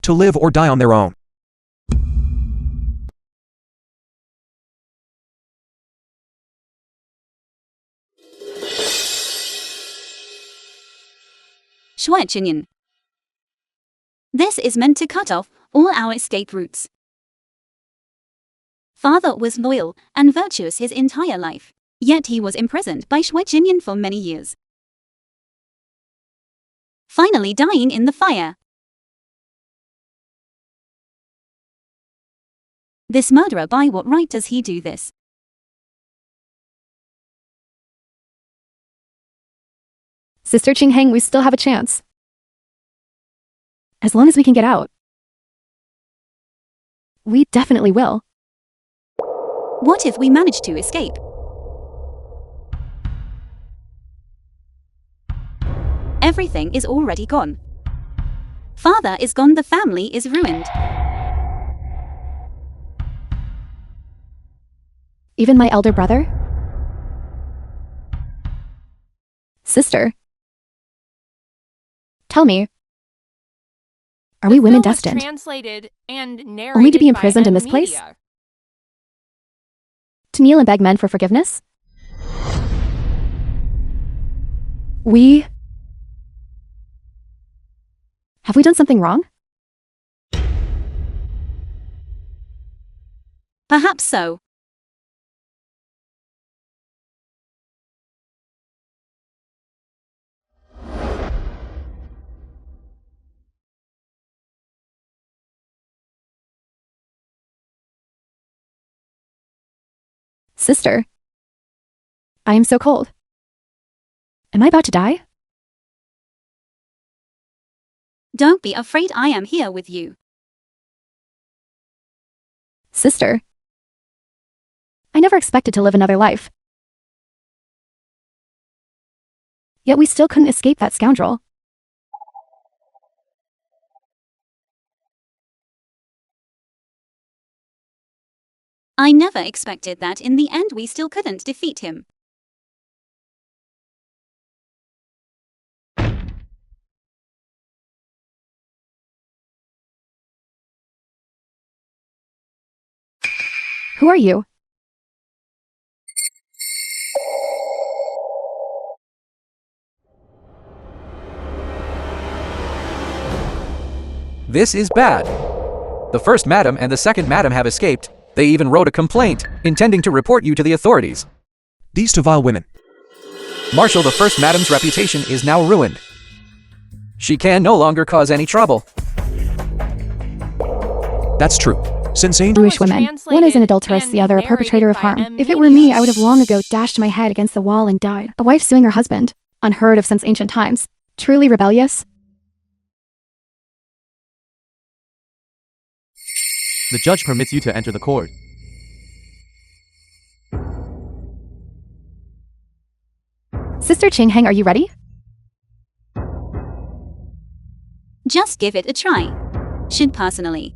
to live or die on their own. Schweizerien. This is meant to cut off all our escape routes. Father was loyal and virtuous his entire life, yet he was imprisoned by Schweizerien for many years, finally dying in the fire. This murderer, by what right does he do this? Sister Ching Heng, we still have a chance. As long as we can get out. We definitely will. What if we manage to escape? Everything is already gone. Father is gone, the family is ruined. Even my elder brother? Sister? Tell me, are we The women film was destined translated and narrated only to be by imprisoned in M this place? Media. To kneel and beg men for forgiveness? Have we done something wrong? Perhaps so. Sister, I am so cold. Am I about to die? Don't be afraid, I am here with you. Sister, I never expected to live another life. Yet we still couldn't escape that scoundrel. I never expected that in the end we still couldn't defeat him. Who are you? This is bad. The first madam and the second madam have escaped. They even wrote a complaint, intending to report you to the authorities. These two vile women. Marshal, the first madam's reputation is now ruined. She can no longer cause any trouble. That's true. Since ancient Jewish women. One is an adulteress, the other a perpetrator of harm. If it were me, I would have long ago dashed my head against the wall and died. A wife suing her husband. Unheard of since ancient times. Truly rebellious. The judge permits you to enter the court. Sister Ching Heng, are you ready? Just give it a try. Should personally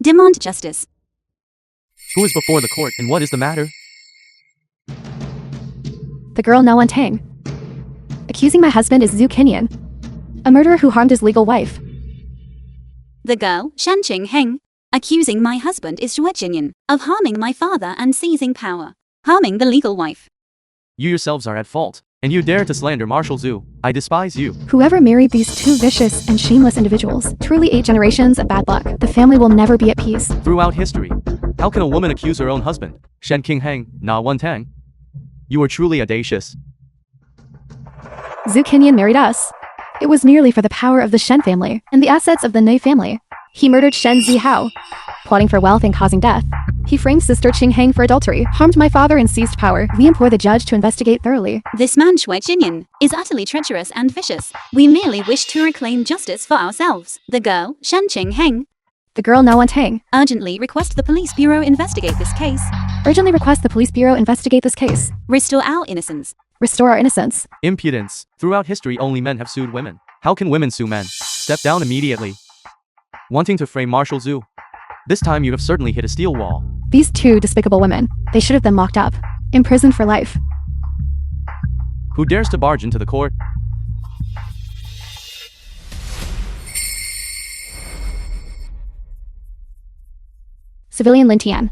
demand justice. Who is before the court and what is the matter? The girl Na Wan Tang. Accusing my husband is Zhu Kinyan, a murderer who harmed his legal wife. The girl, Shan Ching Heng, accusing my husband is Schweizerien of harming my father and seizing power, harming the legal wife. You yourselves are at fault. And you dare to slander Marshal Zhu. I despise you. Whoever married these two vicious and shameless individuals, truly 8 generations of bad luck. The family will never be at peace. Throughout history, how can a woman accuse her own husband? Shen Qingheng, Na Wentang. You are truly audacious. Zhu Qinyan married us. It was merely for the power of the Shen family and the assets of the Nei family. He murdered Shen Zihao, plotting for wealth and causing death. He framed sister Qingheng for adultery, harmed my father and seized power. We implore the judge to investigate thoroughly. This man Shui Qinyan is utterly treacherous and vicious. We merely wish to reclaim justice for ourselves. The girl, Shen Qingheng, The girl Na Wentang. urgently request the police bureau investigate this case. Urgently request the police bureau investigate this case. Restore our innocence. Restore our innocence. Impudence. Throughout history, only men have sued women. How can women sue men? Step down immediately. Wanting to frame Marshal Zhu. This time you have certainly hit a steel wall. These two despicable women, they should have been locked up, imprisoned for life. Who dares to barge into the court? Civilian Lin Tian.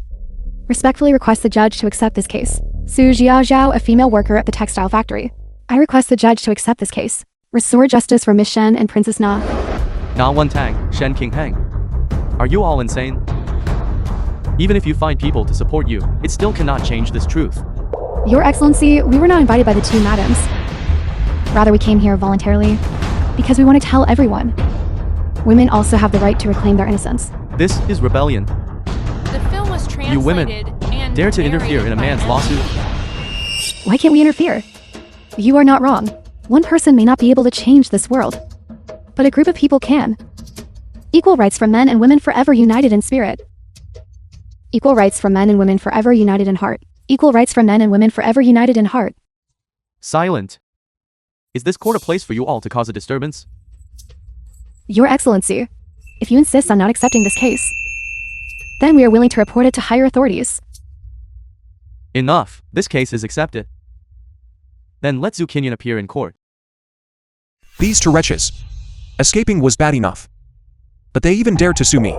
Respectfully request the judge to accept this case. Su Jia Zhao, a female worker at the textile factory. I request the judge to accept this case. Restore justice for Miss Shen and Princess Na. Na Wentang, Shen Qingheng. Are you all insane? Even if you find people to support you, it still cannot change this truth. Your Excellency, we were not invited by the two madams. Rather, we came here voluntarily because we want to tell everyone. Women also have the right to reclaim their innocence. This is rebellion. The film was translated You women and dare to interfere narrated in a by man's men. lawsuit? Why can't we interfere? You are not wrong. One person may not be able to change this world, but a group of people can. Equal rights for men and women forever united in spirit. Equal rights for men and women forever united in heart. Equal rights for men and women forever united in heart. Silent. Is this court a place for you all to cause a disturbance? Your Excellency, if you insist on not accepting this case, then we are willing to report it to higher authorities. Enough. This case is accepted. Then let Zhu Qinyan appear in court. These two wretches. Escaping was bad enough. But they even dared to sue me.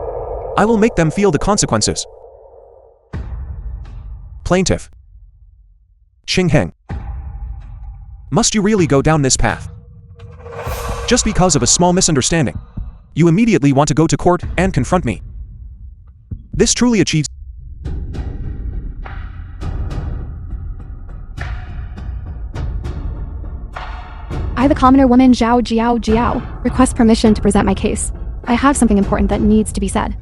I will make them feel the consequences. Plaintiff. Qingheng. Must you really go down this path? Just because of a small misunderstanding, you immediately want to go to court and confront me. This truly achieves. I, the commoner woman Zhao Jiao, request permission to present my case. I have something important that needs to be said.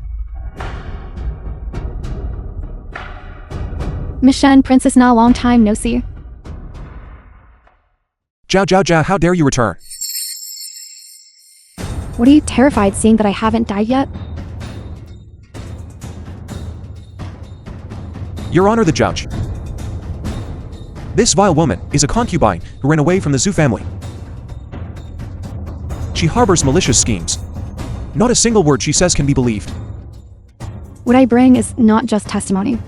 Miss Shen, Princess Na, long time no see. Zhao, how dare you return? What are you terrified seeing that I haven't died yet? Your Honor the Judge. This vile woman is a concubine who ran away from the Zhu family. She harbors malicious schemes. Not a single word she says can be believed. What I bring is not just testimony,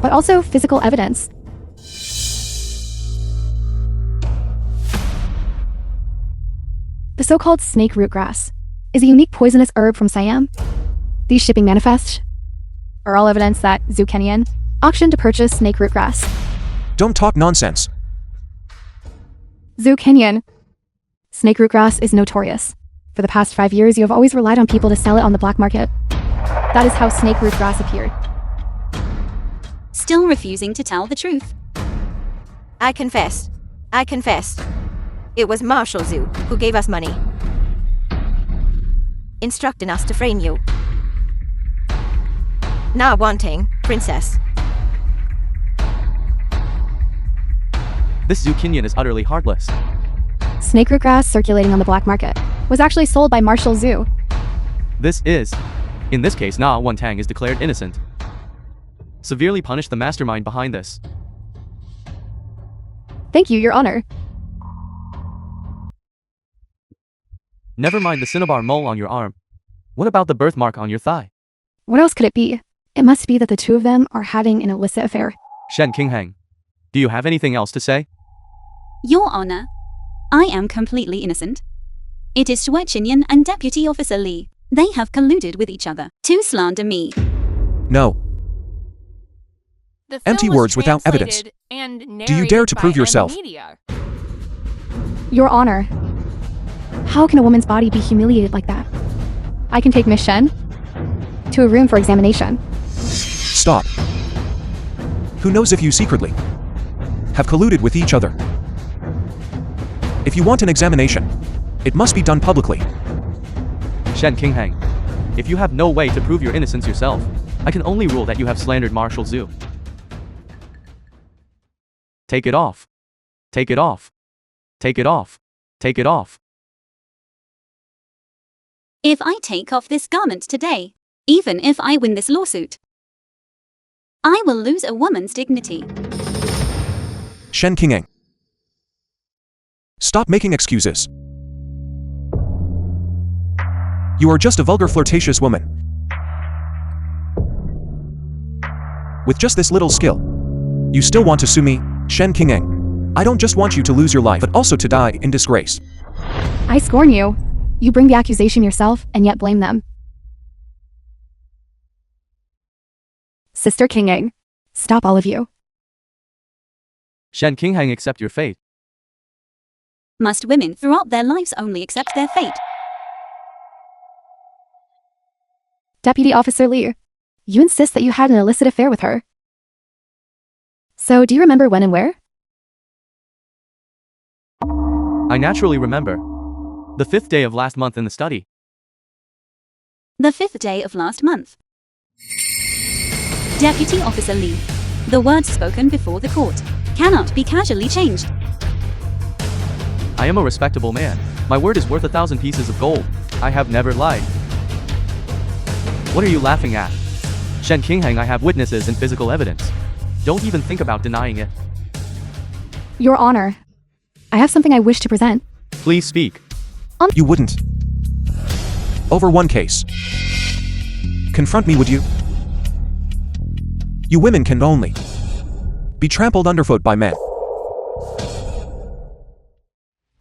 but also physical evidence. The so-called snake root grass is a unique poisonous herb from Siam. These shipping manifests are all evidence that Zhu Qinyan auctioned to purchase snake root grass. Don't talk nonsense. Zhu Qinyan, snake root grass is notorious. For the past 5 years, you have always relied on people to sell it on the black market. That is how snake root grass appeared. Still refusing to tell the truth. I confess. It was Marshal Zhu who gave us money, instructing us to frame you. Na Wentang, Princess. This Zhu Qinyan is utterly heartless. Snake root grass circulating on the black market was actually sold by Marshal Zhu. In this case, Na Wentang is declared innocent. Severely punish the mastermind behind this. Thank you, Your Honor. Never mind the cinnabar mole on your arm. What about the birthmark on your thigh? What else could it be? It must be that the two of them are having an illicit affair. Shen Qingheng, do you have anything else to say? Your Honor, I am completely innocent. It is Shui Qinyan and Deputy Officer Li. They have colluded with each other to slander me. No. The film Empty was words without evidence. translated and Do you dare to narrated by prove yourself? media. Your Honor. How can a woman's body be humiliated like that? I can take Miss Shen to a room for examination. Stop. Who knows if you secretly have colluded with each other? If you want an examination, it must be done publicly. Shen Qinghang, if you have no way to prove your innocence yourself, I can only rule that you have slandered Marshal Zhu. Take it off. Take it off. Take it off. Take it off. If I take off this garment today, even if I win this lawsuit, I will lose a woman's dignity. Shen Qinghang. Stop making excuses. You are just a vulgar, flirtatious woman. With just this little skill, you still want to sue me, Shen Qinghang. I don't just want you to lose your life, but also to die in disgrace. I scorn you. You bring the accusation yourself and yet blame them. Sister Qinghang, stop all of you. Shen Qinghang, accept your fate. Must women throughout their lives only accept their fate? Deputy Officer Li, you insist that you had an illicit affair with her. So, do you remember when and where? I naturally remember. The 5th day of last month in the study. The 5th day of last month. Deputy Officer Li, the words spoken before the court cannot be casually changed. I am a respectable man. My word is worth 1,000 pieces of gold. I have never lied. What are you laughing at? Shen Qinghang, I have witnesses and physical evidence. Don't even think about denying it. Your Honor, I have something I wish to present. Please speak. You wouldn't. Over one case. Confront me, would you? You women can only be trampled underfoot by men.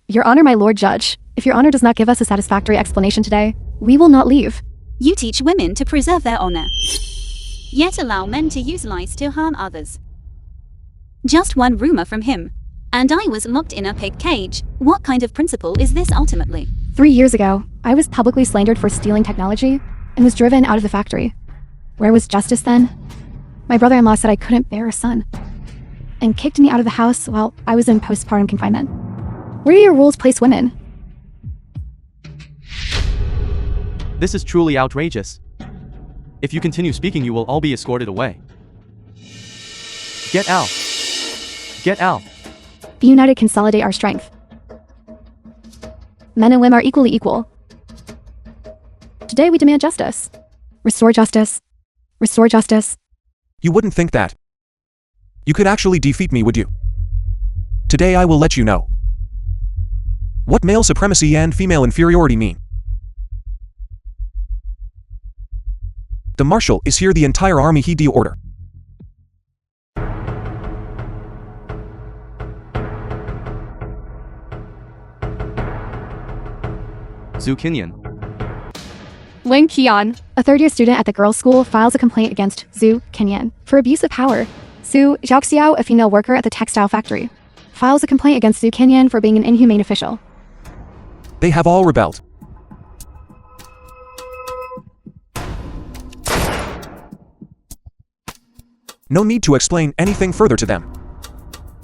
Your Honor, my Lord Judge, if Your Honor does not give us a satisfactory explanation today, we will not leave. You teach women to preserve their honor, yet allow men to use lies to harm others. Just one rumor from him, and I was locked in a pig cage. What kind of principle is this ultimately? 3 years ago, I was publicly slandered for stealing technology and was driven out of the factory. Where was justice then? My brother-in-law said I couldn't bear a son and kicked me out of the house while I was in postpartum confinement. Where do your rules place women? This is truly outrageous. If you continue speaking, you will all be escorted away. Get out. Get out. Be united, consolidate our strength. Men and women are equally equal. Today we demand justice. Restore justice. Restore justice. You wouldn't think that. You could actually defeat me, would you? Today I will let you know what male supremacy and female inferiority mean. The Marshal is here, the entire army heed the order. Zhu Qinyan. Wang Qian, a third-year student at the girls' school, files a complaint against Zhu Qinyan for abuse of power. Su Zhaoxiao, a female worker at the textile factory, files a complaint against Zhu Qinyan for being an inhumane official. They have all rebelled. No need to explain anything further to them.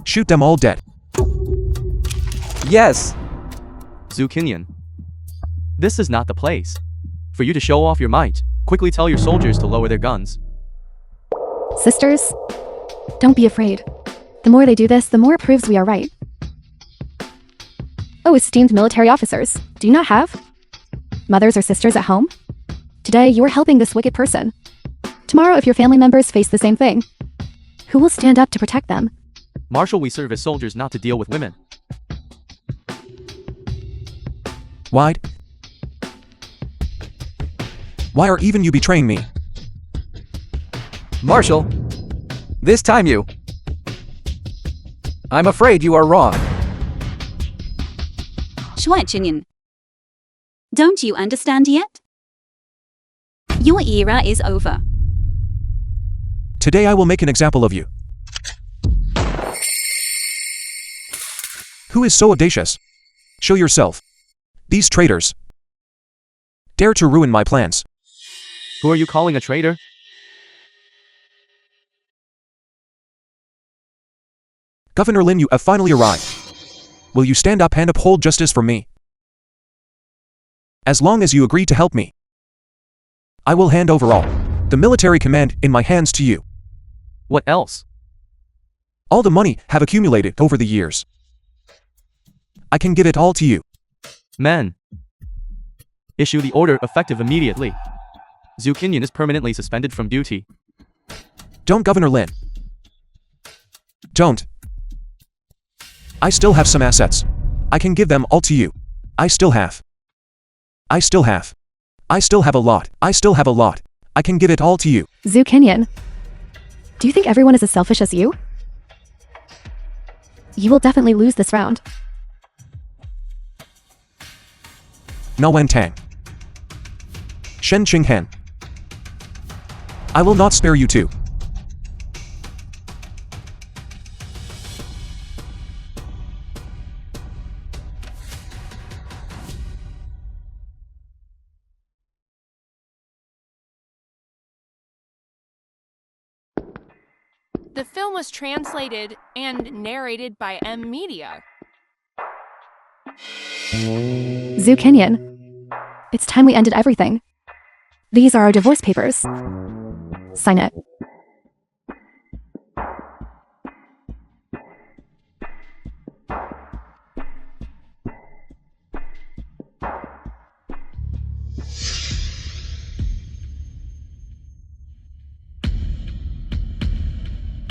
Shoot them all dead. Yes. Zhu Qinyan. This is not the place for you to show off your might. Quickly tell your soldiers to lower their guns. Sisters, don't be afraid. The more they do this, the more it proves we are right. Oh, esteemed military officers, do you not have mothers or sisters at home? Today, you are helping this wicked person. Tomorrow, if your family members face the same thing, who will stand up to protect them? Marshal, we serve as soldiers not to deal with women. Why are even you betraying me? Marshal, this time you. I'm afraid you are wrong. Shui Qinyan. Don't you understand yet? Your era is over. Today I will make an example of you. Who is so audacious? Show yourself. These traitors dare to ruin my plans. Who are you calling a traitor? Governor Lin, you have finally arrived. Will you stand up and uphold justice for me? As long as you agree to help me, I will hand over all the military command in my hands to you. What else? All the money have accumulated over the years. I can give it all to you. Men. Issue the order effective immediately. Zhu Qinyan is permanently suspended from duty. Don't, Governor Lin. Don't. I still have some assets. I can give them all to you. I still have a lot. I can give it all to you. Zhu Qinyan, do you think everyone is as selfish as you? You will definitely lose this round. Na Wen Tang. Shen Qinghen. I will not spare you two. The film was translated and narrated by M Media. Zhu Qinyan, it's time we ended everything. These are our divorce papers. Sign it.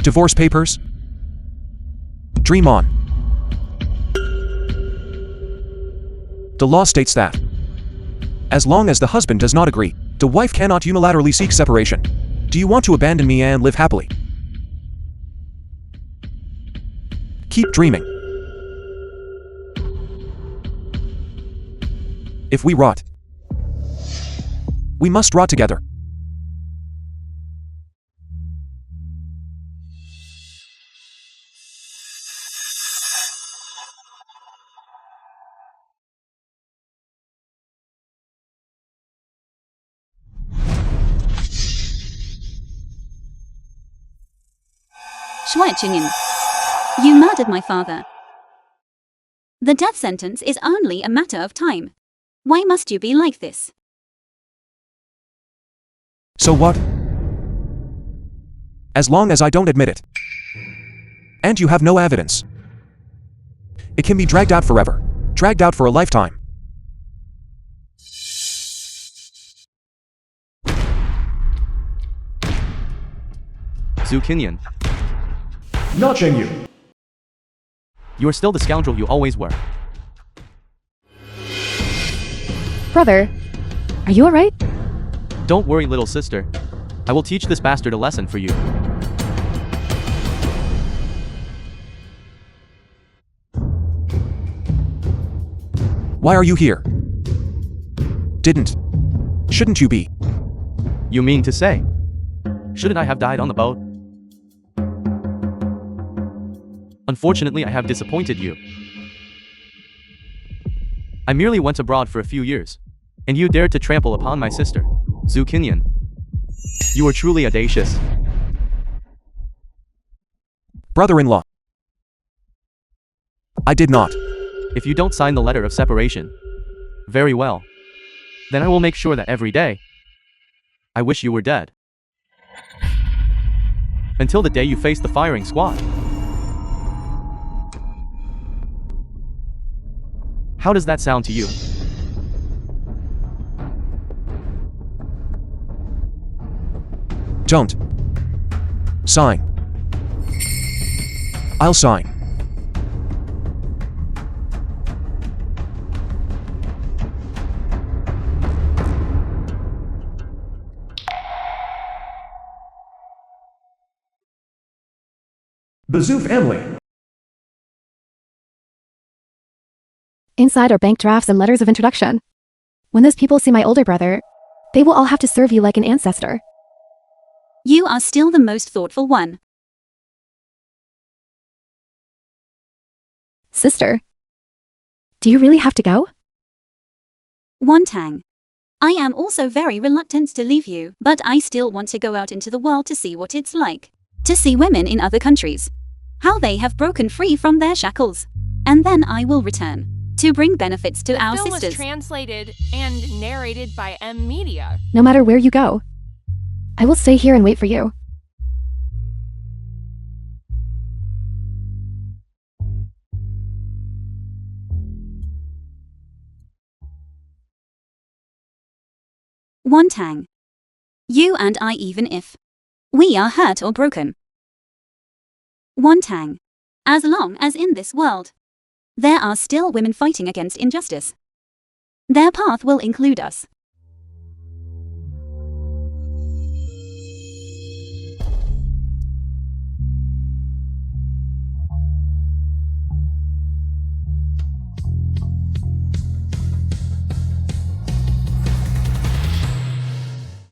Divorce papers? Dream on. The law states that as long as the husband does not agree, the wife cannot unilaterally seek separation. Do you want to abandon me and live happily? Keep dreaming. If we rot, we must rot together. Shui Qinyan, you murdered my father. The death sentence is only a matter of time. Why must you be like this? So what? As long as I don't admit it, and you have no evidence, it can be dragged out forever, dragged out for a lifetime. Zhu Qinyan, Not Cheng Yu. you are still the scoundrel you always were. Brother, are you alright? Don't worry, little sister. I will teach this bastard a lesson for you. Why are you here? Shouldn't you be? You mean to say? Shouldn't I have died on the boat? Unfortunately, I have disappointed you. I merely went abroad for a few years, and you dared to trample upon my sister, Zhu Qinyan. You are truly audacious. Brother-in-law. I did not. If you don't sign the letter of separation, very well. Then I will make sure that every day, I wish you were dead. Until the day you face the firing squad. How does that sound to you? Don't. Sign. I'll sign. The Zhu family. Inside are bank drafts and letters of introduction. When those people see my older brother, they will all have to serve you like an ancestor. You are still the most thoughtful one. Sister, Do you really have to go? Wantang. I am also very reluctant to leave you, but I still want to go out into the world to see what it's like. To see women in other countries. How they have broken free from their shackles. And then I will return. To bring benefits to our The film sisters. was translated and narrated by M Media. No matter where you go, I will stay here and wait for you. Wantang. You and I, even if we are hurt or broken. Wantang. As long as in this world there are still women fighting against injustice, their path will include us.